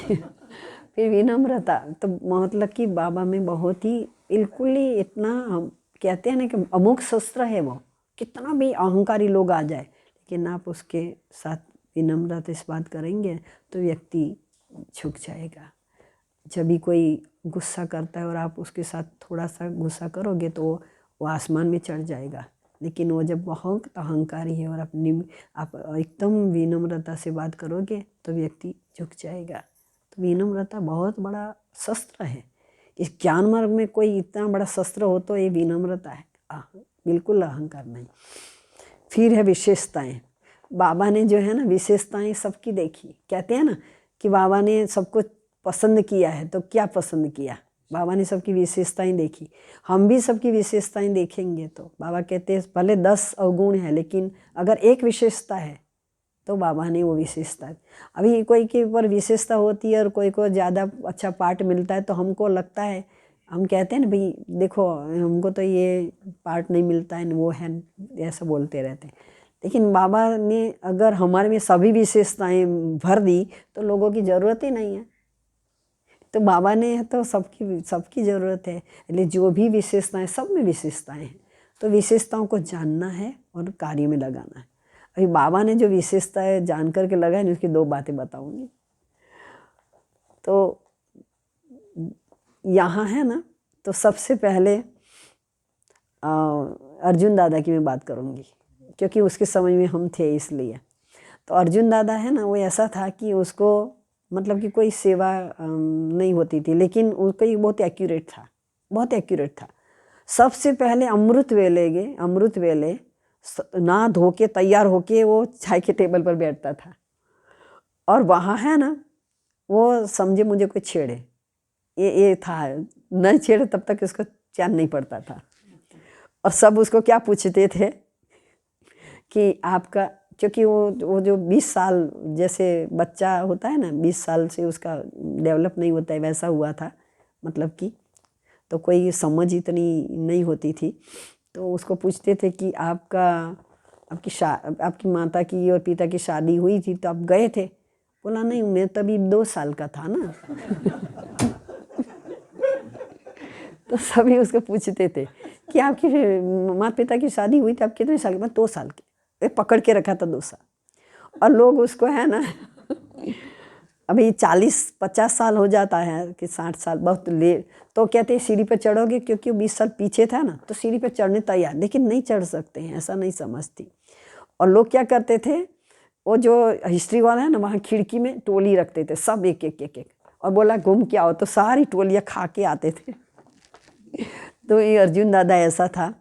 विनम्रता, तो मतलब कि बाबा में बहुत ही बिल्कुल ही इतना, हम कहते हैं ना कि अमोघ शस्त्र है वो, कितना भी अहंकारी लोग आ जाए, लेकिन आप उसके साथ विनम्रता से बात करेंगे तो व्यक्ति झुक जाएगा। जब भी कोई गुस्सा करता है और आप उसके साथ थोड़ा सा गुस्सा करोगे तो वो आसमान में चढ़ जाएगा, लेकिन वो जब बहुत अहंकारी है और आप एकदम विनम्रता से बात करोगे तो व्यक्ति झुक जाएगा। तो विनम्रता बहुत बड़ा शस्त्र है। इस ज्ञान मार्ग में कोई इतना बड़ा शस्त्र हो तो ये विनम्रता है, बिल्कुल अहंकार नहीं। फिर है विशेषताएं। बाबा ने जो है ना विशेषताएं सबकी देखी। कहते हैं ना कि बाबा ने सबको पसंद किया है, तो क्या पसंद किया? बाबा ने सबकी विशेषताएं देखी। हम भी सबकी विशेषताएं देखेंगे तो बाबा कहते हैं भले 10 अवगुण है, लेकिन अगर एक विशेषता है तो बाबा ने वो विशेषता। अभी कोई के ऊपर विशेषता होती है और कोई को ज़्यादा अच्छा पार्ट मिलता है तो हमको लगता है, हम कहते हैं ना भाई देखो हमको तो ये पार्ट नहीं मिलता है, वो है, ऐसा बोलते रहते हैं। लेकिन बाबा ने अगर हमारे में सभी विशेषताएं भर दी तो लोगों की ज़रूरत ही नहीं है। तो बाबा ने तो सबकी ज़रूरत है, इसलिए जो भी विशेषताएं, सब में विशेषताएं हैं, तो विशेषताओं को जानना है और कार्य में लगाना है। अभी बाबा ने जो विशेषताएं जान करके लगाए उसकी 2 बातें बताऊंगी। तो यहाँ है ना, तो सबसे पहले अर्जुन दादा की मैं बात करूँगी, क्योंकि उसके समझ में हम थे इसलिए। तो अर्जुन दादा है ना, वो ऐसा था कि उसको मतलब कि कोई सेवा नहीं होती थी, लेकिन उसका ये बहुत एक्यूरेट था, बहुत एक्यूरेट था। सबसे पहले अमृत वेले ना धो के तैयार होके वो चाय के टेबल पर बैठता था, और वहाँ है ना वो समझे मुझे कोई छेड़े, ये था, नहीं छेड़े तब तक इसको चैन नहीं पड़ता था। और सब उसको क्या पूछते थे कि आपका, क्योंकि वो जो 20 साल जैसे बच्चा होता है ना, 20 साल से उसका डेवलप नहीं होता है, वैसा हुआ था, मतलब कि तो कोई समझ इतनी नहीं होती थी। तो उसको पूछते थे कि आपकी माता की और पिता की शादी हुई थी तो आप गए थे? बोला नहीं, मैं तभी 2 साल का था ना। तो सभी उसको पूछते थे कि आपकी माता पिता की शादी हुई थी, आप कितने साल के? 2 साल के। पकड़ के रखा था 2 साल। और लोग उसको है ना अभी 40-50 साल हो जाता है कि 60 साल बहुत लेट, तो कहते हैं सीढ़ी पर चढ़ोगे, क्योंकि 20 साल पीछे था ना, तो सीढ़ी पर चढ़ने तैयार, लेकिन नहीं चढ़ सकते हैं, ऐसा नहीं समझती। और लोग क्या करते थे, वो जो हिस्ट्री वाला है ना, वहाँ खिड़की में टोली रखते थे, सब एक एक, और बोला घूम के आओ, तो सारी टोलियाँ खा के आते थे। तो ये अर्जुन दादा ऐसा था।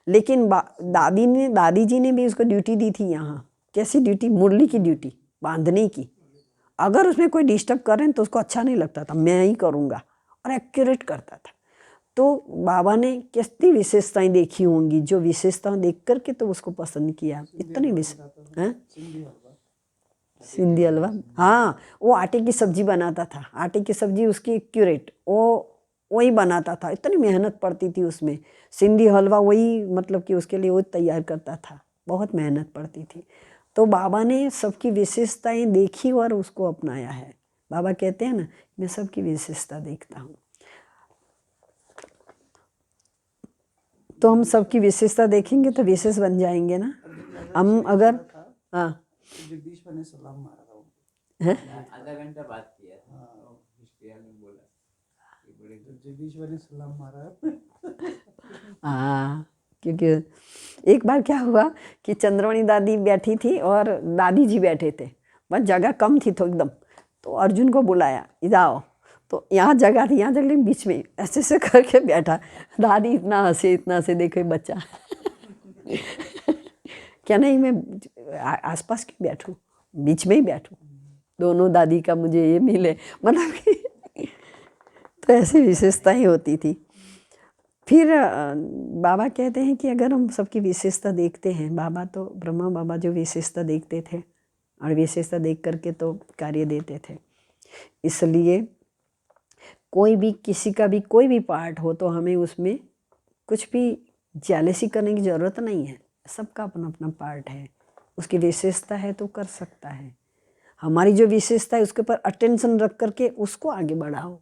लेकिन दादी जी ने भी उसको ड्यूटी दी थी यहाँ। कैसी ड्यूटी? मुरली की ड्यूटी, बांधने की। अगर उसमें कोई डिस्टर्ब करें तो उसको अच्छा नहीं लगता था, मैं ही करूँगा, और एक्यूरेट करता था। तो बाबा ने कितनी विशेषताएं देखी होंगी, जो विशेषताएं देख करके तो उसको पसंद किया। इतनी सिंधी हलवा, हाँ, वो आटे की सब्जी बनाता था, आटे की सब्जी उसकी एक्यूरेट, वही बनाता था, इतनी मेहनत पड़ती थी उसमें। सिंधी हलवा वही, मतलब कि उसके लिए वो तैयार करता था, बहुत मेहनत पड़ती थी। तो बाबा ने सबकी विशेषताएं देखी और उसको अपनाया है। बाबा कहते हैं ना, मैं सबकी विशेषता देखता हूँ। तो हम सबकी विशेषता देखेंगे तो विशेष बन जाएंगे ना हम। अगर हाँ,
जगदीश ने सलाम मारा था,
आधा घंटा बात किया था, बोला
जगदीश ने सलाम मारा।
हाँ, क्योंकि एक बार क्या हुआ कि चंद्रमणि दादी बैठी थी और दादी जी बैठे थे, बस जगह कम थी तो एकदम, तो अर्जुन को बुलाया, इधर आओ। तो यहाँ जगह थी, यहाँ जगह बीच में ऐसे करके बैठा। दादी इतना हंसे, देखो बच्चा। क्या नहीं, मैं आसपास क्यों बैठूं, बीच में ही बैठूं, दोनों दादी का मुझे ये मिले, मतलब कि तो ऐसी विशेषताएं होती थी। फिर बाबा कहते हैं कि अगर हम सबकी विशेषता देखते हैं, बाबा तो ब्रह्मा बाबा जो विशेषता देखते थे और विशेषता देख करके तो कार्य देते थे, इसलिए कोई भी किसी का भी कोई भी पार्ट हो तो हमें उसमें कुछ भी जेलसी करने की ज़रूरत नहीं है। सबका अपना अपना पार्ट है, उसकी विशेषता है तो कर सकता है। हमारी जो विशेषता है उसके ऊपर अटेंशन रख करके उसको आगे बढ़ाओ।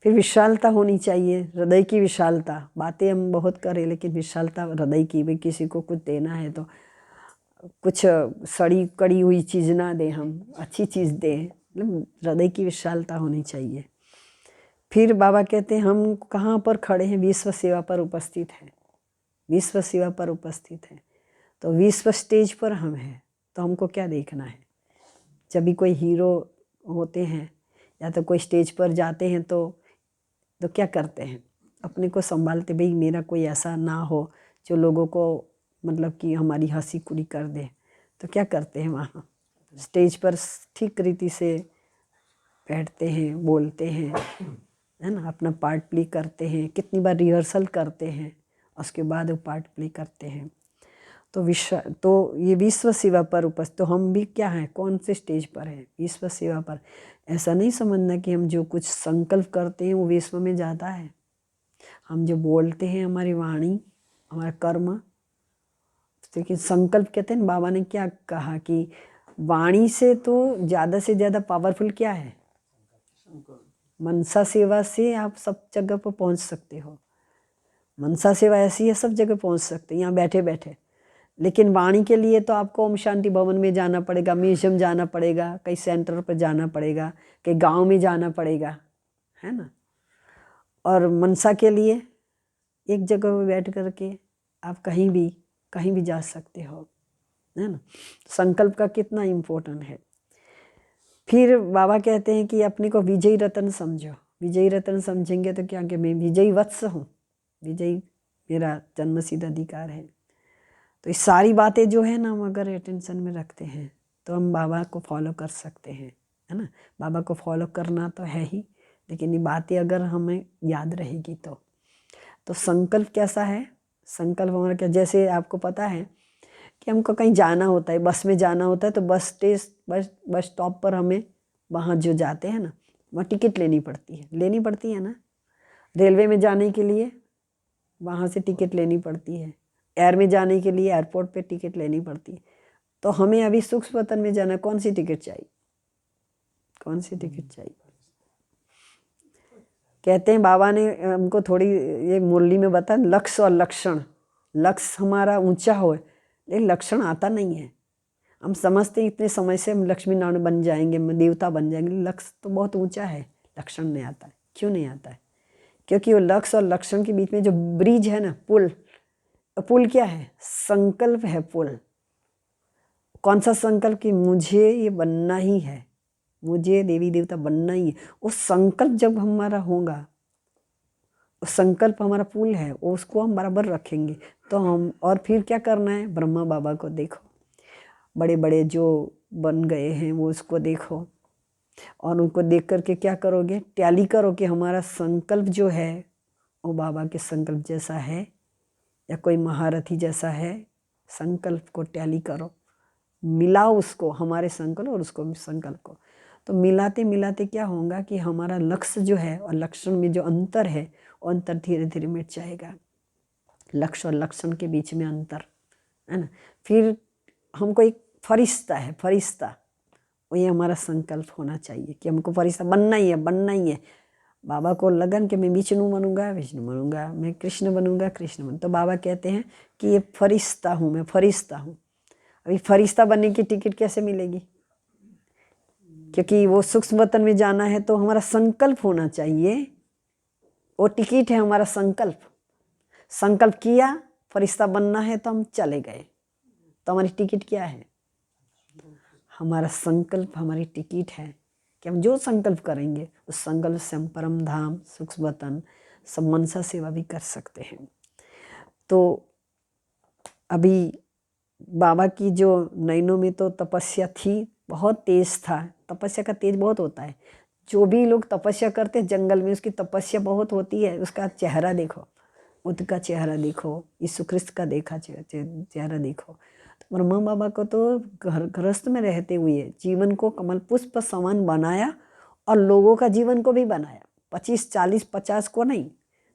फिर विशालता होनी चाहिए, हृदय की विशालता। बातें हम बहुत करें लेकिन विशालता हृदय की, भाई किसी को कुछ देना है तो कुछ सड़ी कड़ी हुई चीज़ ना दें, हम अच्छी चीज़ दें, मतलब हृदय की विशालता होनी चाहिए। फिर बाबा कहते हैं हम कहाँ पर खड़े हैं, विश्व सेवा पर उपस्थित हैं, विश्व सेवा पर उपस्थित हैं। तो विश्व स्टेज पर हम हैं, तो हमको क्या देखना है। जब भी कोई हीरो होते हैं या तो कोई स्टेज पर जाते हैं तो क्या करते हैं, अपने को संभालते, भाई मेरा कोई ऐसा ना हो जो लोगों को मतलब कि हमारी हंसी कुड़ी कर दे। तो क्या करते हैं, वहाँ स्टेज पर ठीक रीति से बैठते हैं, बोलते हैं, है ना, अपना पार्ट प्ले करते हैं, कितनी बार रिहर्सल करते हैं, उसके बाद वो पार्ट प्ले करते हैं। तो ये विश्व सेवा पर उपस्थित, तो हम भी क्या हैं, कौन से स्टेज पर हैं, विश्व सेवा पर। ऐसा नहीं समझना कि हम जो कुछ संकल्प करते हैं वो विश्व में जाता है। हम जो बोलते हैं, हमारी वाणी, हमारा कर्म, लेकिन संकल्प कहते हैं, बाबा ने क्या कहा कि वाणी से तो ज़्यादा से ज़्यादा पावरफुल क्या है, मनसा सेवा से आप सब जगह पर पहुंच सकते हो। मनसा सेवा ऐसी है, सब जगह पहुंच सकते हैं यहाँ बैठे बैठे। लेकिन वाणी के लिए तो आपको ओम शांति भवन में जाना पड़ेगा, म्यूजियम जाना पड़ेगा, कई सेंटर पर जाना पड़ेगा, कई गांव में जाना पड़ेगा, है ना। और मनसा के लिए एक जगह पर बैठ करके आप कहीं भी जा सकते हो, है ना। संकल्प का कितना इम्पोर्टेंट है। फिर बाबा कहते हैं कि अपने को विजयी रत्न समझो। विजयी रत्न समझेंगे तो क्या कि मैं विजयी वत्स हूँ, विजयी मेरा जन्मसिद्ध अधिकार है। तो ये सारी बातें जो है ना, हम अगर अटेंशन में रखते हैं तो हम बाबा को फॉलो कर सकते हैं, है ना। बाबा को फॉलो करना तो है ही, लेकिन ये बातें अगर हमें याद रहेगी तो संकल्प कैसा है, संकल्प हमारा क्या, जैसे आपको पता है कि हमको कहीं जाना होता है, बस में जाना होता है, तो बस स्टॉप पर हमें वहाँ जो जाते हैं ना, वहाँ टिकट लेनी पड़ती है ना। रेलवे में जाने के लिए वहाँ से टिकट लेनी पड़ती है, एयर में जाने के लिए एयरपोर्ट पे टिकट लेनी पड़ती है। तो हमें अभी सूक्ष्म वतन में जाना, कौन सी टिकट चाहिए, कौन सी टिकट चाहिए। कहते हैं बाबा ने हमको थोड़ी ये मुरली में बताया, लक्ष्य और लक्षण। लक्ष्य हमारा ऊंचा हो लेकिन लक्षण आता नहीं है। हम समझते हैं इतने समय से हम लक्ष्मी नारायण बन जाएंगे, देवता बन जाएंगे, लक्ष्य तो बहुत ऊंचा है, लक्षण नहीं आता है। क्यों नहीं आता है? क्योंकि वो लक्ष्य और लक्षण के बीच में जो ब्रिज है ना, पुल क्या है, संकल्प है पुल। कौन सा संकल्प, कि मुझे ये बनना ही है, मुझे देवी देवता बनना ही है। वो संकल्प जब हमारा होगा, उस संकल्प हमारा पुल है, उसको हम बराबर रखेंगे तो हम, और फिर क्या करना है, ब्रह्मा बाबा को देखो, बड़े बड़े जो बन गए हैं वो उसको देखो, और उनको देख करके क्या करोगे, टैली करो कि हमारा संकल्प जो है वो बाबा के संकल्प जैसा है या कोई महारथी जैसा है। संकल्प को टैली करो, मिलाओ उसको, हमारे संकल्प और उसको संकल्प को। तो मिलाते मिलाते क्या होगा कि हमारा लक्ष्य जो है और लक्षण में जो अंतर है वो अंतर धीरे धीरे मिट जाएगा। लक्ष्य और लक्षण के बीच में अंतर है ना। फिर हमको एक फरिश्ता है, फरिश्ता, वो ये हमारा संकल्प होना चाहिए कि हमको फरिश्ता बनना ही है, बनना ही है। बाबा को लगन कि मैं विष्णु बनूंगा, विष्णु बनूंगा, मैं कृष्ण बनूंगा, कृष्ण बनूंगा। तो बाबा कहते हैं कि ये फरिश्ता हूँ, मैं फरिश्ता हूँ। अभी फरिश्ता बनने की टिकट कैसे मिलेगी, क्योंकि वो सूक्ष्म वतन में जाना है तो हमारा संकल्प होना चाहिए। वो टिकट है हमारा संकल्प। संकल्प किया फरिश्ता बनना है तो हम चले गए, तो हमारी टिकट क्या है, हमारा संकल्प हमारी टिकट है कि हम जो संकल्प करेंगे उस संकल्प से हम परम धाम, सूक्ष्म वतन, सब मनसा सेवा भी कर सकते हैं। तो अभी बाबा की जो नैनों में तो तपस्या थी, बहुत तेज था। तपस्या का तेज बहुत होता है। जो भी लोग तपस्या करते हैं जंगल में, उसकी तपस्या बहुत होती है। उसका चेहरा देखो, बुद्ध का चेहरा देखो, यीशु क्रिस्त का देखा चेहरा देखो। तो ब्रह्मा बाबा को तो गृहस्थ में रहते हुए जीवन को कमल पुष्प समान बनाया और लोगों का जीवन को भी बनाया। 25, 40, 50 को नहीं,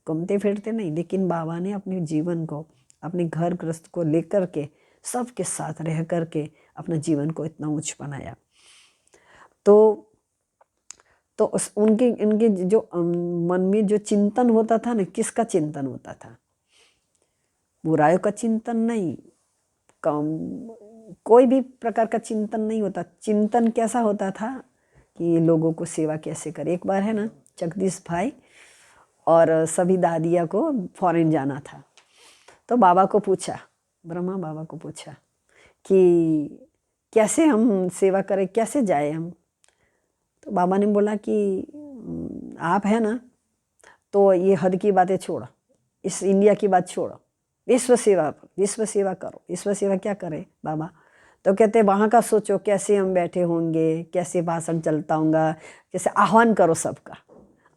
घूमते फिरते नहीं, लेकिन बाबा ने अपने जीवन को, अपने घर गृहस्थ को लेकर के, सबके साथ रह करके अपना जीवन को इतना उच्च बनाया। तो उनके जो मन में जो चिंतन होता था ना, किसका चिंतन होता था? बुराइयों का चिंतन नहीं, कोई भी प्रकार का चिंतन नहीं होता। चिंतन कैसा होता था कि लोगों को सेवा कैसे करे। एक बार है ना, जगदीश भाई और सभी दादिया को फॉरेन जाना था, तो बाबा को पूछा, ब्रह्मा बाबा को पूछा कि कैसे हम सेवा करें, कैसे जाए हम। तो बाबा ने बोला कि आप है ना, तो ये हद की बातें छोड़ो, इस इंडिया की बात छोड़ो, विश्व सेवा करो। विश्व सेवा क्या करे बाबा? तो कहते वहाँ का सोचो, कैसे हम बैठे होंगे, कैसे भाषण चलता होगा, कैसे आह्वान करो। सबका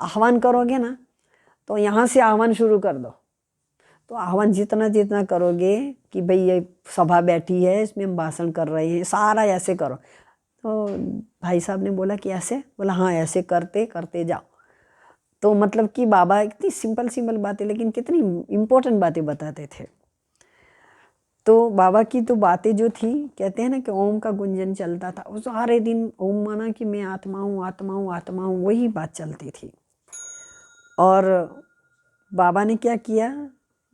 आह्वान करोगे ना, तो यहाँ से आह्वान शुरू कर दो। तो आह्वान जितना करोगे कि भाई ये सभा बैठी है, इसमें हम भाषण कर रहे हैं, सारा ऐसे करो। तो भाई साहब ने बोला कि ऐसे? बोला हाँ, ऐसे करते करते जाओ। तो मतलब कि बाबा इतनी सिंपल बातें, लेकिन कितनी इम्पोर्टेंट बातें बताते थे। तो बाबा की तो बातें जो थी, कहते हैं ना कि ओम का गुंजन चलता था, वो सारे दिन ओम माना कि मैं आत्मा हूँ, आत्मा हूँ, आत्मा हूँ, वही बात चलती थी। और बाबा ने क्या किया,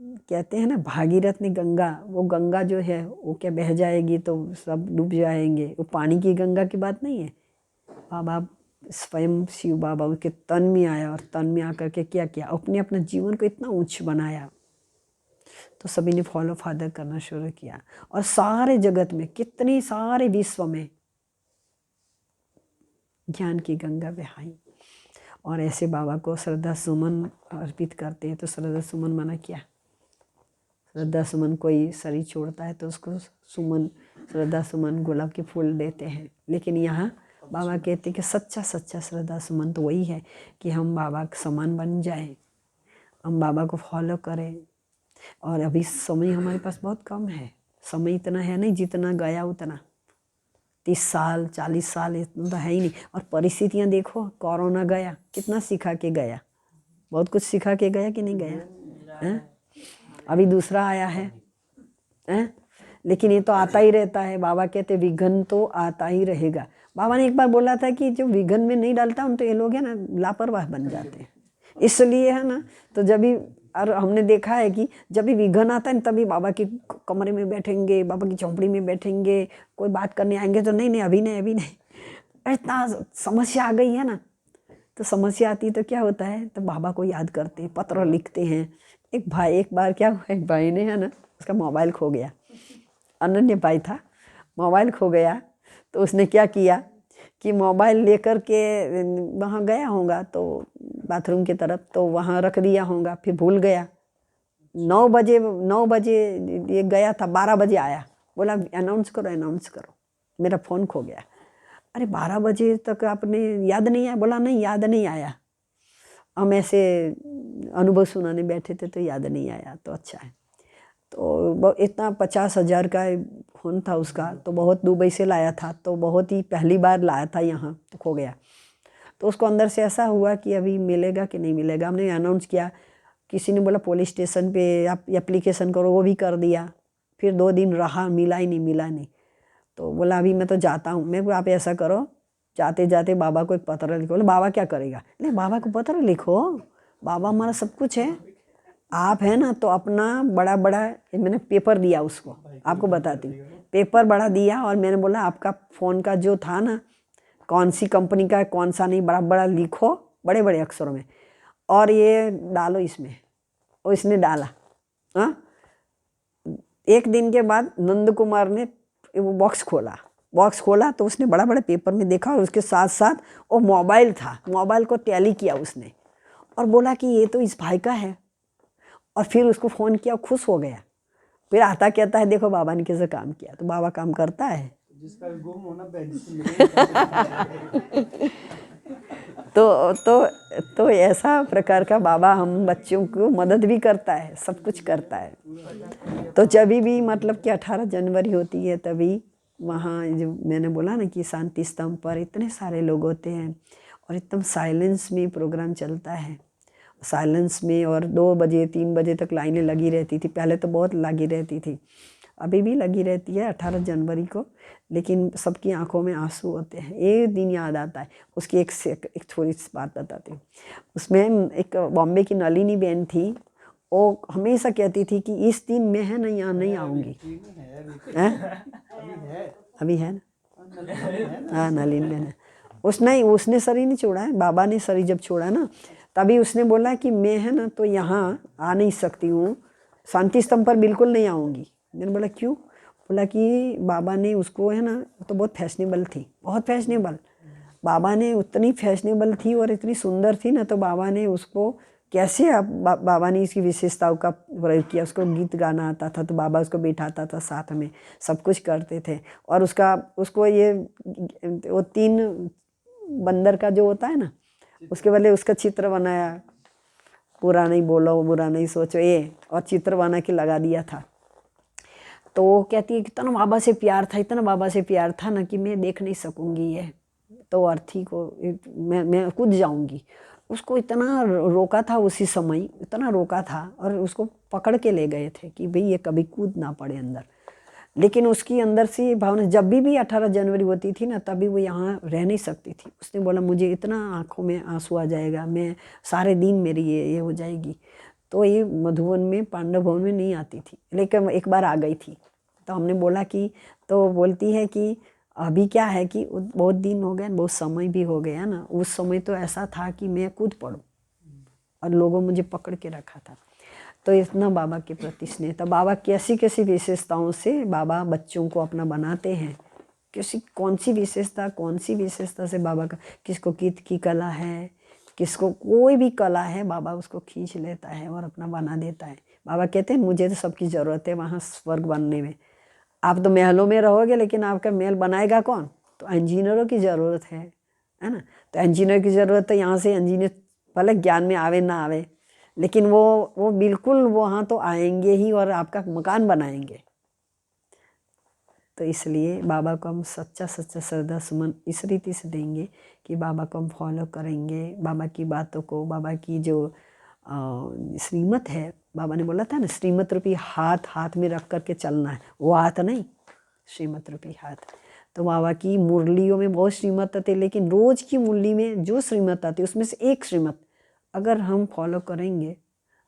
कहते हैं ना भागीरथ ने गंगा, वो गंगा जो है वो क्या बह जाएगी तो सब डूब जाएंगे, वो पानी की गंगा की बात नहीं है। बाबा स्वयं शिव बाबा उनके तन में आया और तन में आकर के क्या किया, अपने जीवन को इतना उच्च बनाया। तो सभी ने फॉलो फादर करना शुरू किया और सारे जगत में, कितनी सारे विश्व में ज्ञान की गंगा बहाई। और ऐसे बाबा को श्रद्धा सुमन अर्पित करते हैं। तो श्रद्धा सुमन माना क्या? श्रद्धा सुमन, कोई शरीर छोड़ता है तो उसको सुमन, श्रद्धा सुमन, गुलाब के फूल देते हैं। लेकिन यहाँ बाबा कहते हैं कि सच्चा श्रद्धा सुमन तो वही है कि हम बाबा के समान बन जाएं, हम बाबा को फॉलो करें। और अभी समय हमारे पास बहुत कम है, समय इतना है नहीं जितना गया उतना। 30 साल 40 साल इतना तो है ही नहीं। और परिस्थितियाँ देखो, कोरोना गया, कितना सिखा के गया, बहुत कुछ सिखा के गया कि नहीं गया है? अभी दूसरा आया है? लेकिन ये तो आता ही रहता है। बाबा कहते विघन तो आता ही रहेगा। बाबा ने एक बार बोला था कि जो विघन में नहीं डालता उन तो ये लोग है ना लापरवाह बन जाते हैं। इसलिए है ना, तो जब भी, और हमने देखा है कि जब भी विघन आता है तभी बाबा के कमरे में बैठेंगे, बाबा की चौपड़ी में बैठेंगे, कोई बात करने आएंगे तो नहीं अभी नहीं। इतना समस्या आ गई है ना, तो समस्या आती तो क्या होता है, तो बाबा को याद करते हैं, पत्र लिखते हैं। एक बार क्या हुआ, एक भाई ने है ना, उसका मोबाइल खो गया, अनन्य भाई था, मोबाइल खो गया। तो उसने क्या किया कि मोबाइल लेकर के वहाँ गया होगा तो बाथरूम की तरफ, तो वहाँ रख दिया होगा, फिर भूल गया। 9 बजे ये गया था, 12 बजे आया, बोला अनाउंस करो मेरा फ़ोन खो गया। अरे 12 बजे तक आपने याद नहीं आया? बोला नहीं, याद नहीं आया, हम ऐसे अनुभव सुनाने बैठे थे तो याद नहीं आया। तो अच्छा है। तो इतना 50,000 का फ़ोन था उसका, तो बहुत दुबई से लाया था, तो बहुत ही पहली बार लाया था यहाँ, तो खो गया। तो उसको अंदर से ऐसा हुआ कि अभी मिलेगा कि नहीं मिलेगा। हमने अनाउंस किया, किसी ने बोला पुलिस स्टेशन पे आप एप्लीकेशन करो, वो भी कर दिया। फिर 2 दिन रहा, मिला नहीं। तो बोला अभी मैं तो जाता हूँ। मैं बोला आप ऐसा करो, जाते जाते बाबा को एक पत्र लिखो। बोले बाबा क्या करेगा? नहीं, बाबा को पत्र लिखो, बाबा हमारा सब कुछ है। आप है ना, तो अपना बड़ा मैंने पेपर दिया उसको, आपको बताती हूँ, पेपर बड़ा दिया। और मैंने बोला आपका फ़ोन का जो था ना, कौन सी कंपनी का है कौन सा नहीं, बड़ा लिखो बड़े अक्षरों में, और ये डालो इसमें। और इसने डाला। हाँ, 1 दिन के बाद नंद कुमार ने वो बॉक्स खोला तो उसने बड़ा पेपर में देखा, और उसके साथ साथ वो मोबाइल था, मोबाइल को टैली किया उसने और बोला कि ये तो इस भाई का है। और फिर उसको फ़ोन किया, खुश हो गया। फिर आता कहता है देखो बाबा ने कैसे काम किया, तो बाबा काम करता है।
जिसका गुम होना बेंच से मिले।
तो ऐसा प्रकार का बाबा हम बच्चों को मदद भी करता है, सब कुछ करता है। तो जब भी मतलब कि 18 जनवरी होती है तभी वहाँ जो मैंने बोला ना कि शांति स्तंभ पर इतने सारे लोग होते हैं और एकदम साइलेंस में प्रोग्राम चलता है, साइलेंस में। और 2 बजे 3 बजे तक लाइनें लगी रहती थी, पहले तो बहुत लगी रहती थी, अभी भी लगी रहती है 18 जनवरी को, लेकिन सबकी आंखों में आंसू होते हैं। एक दिन याद आता है उसकी, एक थोड़ी सी बात बताती हूँ। उसमें एक बॉम्बे की नलिनी बहन थी, वो हमेशा कहती थी कि इस दिन मैं है ना यहाँ नहीं आऊँगी। अभी है ना, हाँ नलिनी बहन है। उसने शरीर नहीं छोड़ा है, बाबा ने शरीर जब छोड़ा ना तभी उसने बोला कि मैं है ना तो यहाँ आ नहीं सकती हूँ, शांति स्तंभ पर बिल्कुल नहीं आऊँगी। मैंने बोला क्यों? बोला कि बाबा ने उसको है ना, तो बहुत फैशनेबल थी, बहुत फैशनेबल। बाबा ने उतनी फैशनेबल थी और इतनी सुंदर थी ना, तो बाबा ने उसको कैसे बाबा ने इसकी विशेषताओं का प्रयोग किया। उसको गीत गाना आता था तो बाबा उसको बिठाता था साथ में, सब कुछ करते थे। और उसको ये वो 3 बंदर का जो होता है ना, उसके बदले उसका चित्र बनाया, बुरा नहीं बोलो बुरा नहीं सोचो ये, और चित्र बना के लगा दिया था। तो वो कहती है कि इतना बाबा से प्यार था, इतना बाबा से प्यार था ना कि मैं देख नहीं सकूँगी ये तो अर्थी को, मैं कूद जाऊँगी। उसको इतना रोका था उसी समय, इतना रोका था, और उसको पकड़ के ले गए थे कि भाई ये कभी कूद ना पड़े अंदर। लेकिन उसकी अंदर से ये भावना, जब भी 18 जनवरी होती थी ना तभी वो यहाँ रह नहीं सकती थी। उसने बोला मुझे इतना आँखों में आंसू आ जाएगा, मैं सारे दिन मेरी ये हो जाएगी। तो ये मधुबन में पांडव भवन में नहीं आती थी, लेकिन एक बार आ गई थी। तो हमने बोला कि, तो बोलती है कि अभी क्या है कि बहुत दिन हो गए, बहुत समय भी हो गया ना, उस समय तो ऐसा था कि मैं कूद पड़ूं और लोगों मुझे पकड़ के रखा था। तो इतना बाबा के प्रति स्नेह था। बाबा कैसी कैसी विशेषताओं से बाबा बच्चों को अपना बनाते हैं, कौन सी विशेषता से बाबा का, किसको गीत की कला है, किसको कोई भी कला है, बाबा उसको खींच लेता है और अपना बना देता है। बाबा कहते हैं मुझे तो सबकी ज़रूरत है वहाँ स्वर्ग बनने में। आप तो महलों में रहोगे लेकिन आपका महल बनाएगा कौन? तो इंजीनियरों की ज़रूरत है ना। तो इंजीनियर की ज़रूरत है, यहाँ से इंजीनियर भले ज्ञान में आवे ना आवे, लेकिन वो बिल्कुल वहाँ तो आएंगे ही और आपका मकान बनाएंगे। तो इसलिए बाबा को हम सच्चा श्रद्धा सुमन इस रीति से देंगे कि बाबा को हम फॉलो करेंगे, बाबा की बातों को, बाबा की जो श्रीमत है, बाबा ने बोला था ना श्रीमत रूपी हाथ में रख करके चलना है, वो हाथ नहीं, श्रीमत रूपी हाथ। तो बाबा की मुरलियों में बहुत श्रीमत आते, लेकिन रोज़ की मुरली में जो श्रीमत आती है उसमें से एक श्रीमत अगर हम फॉलो करेंगे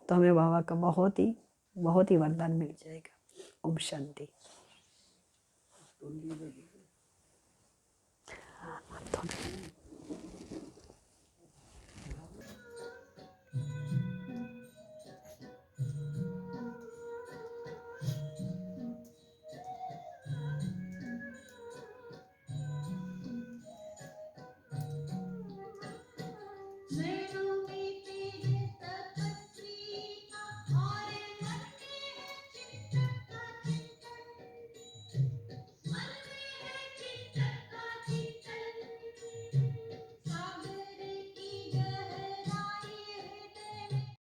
तो हमें बाबा का बहुत ही वरदान मिल जाएगा। ओम शांति।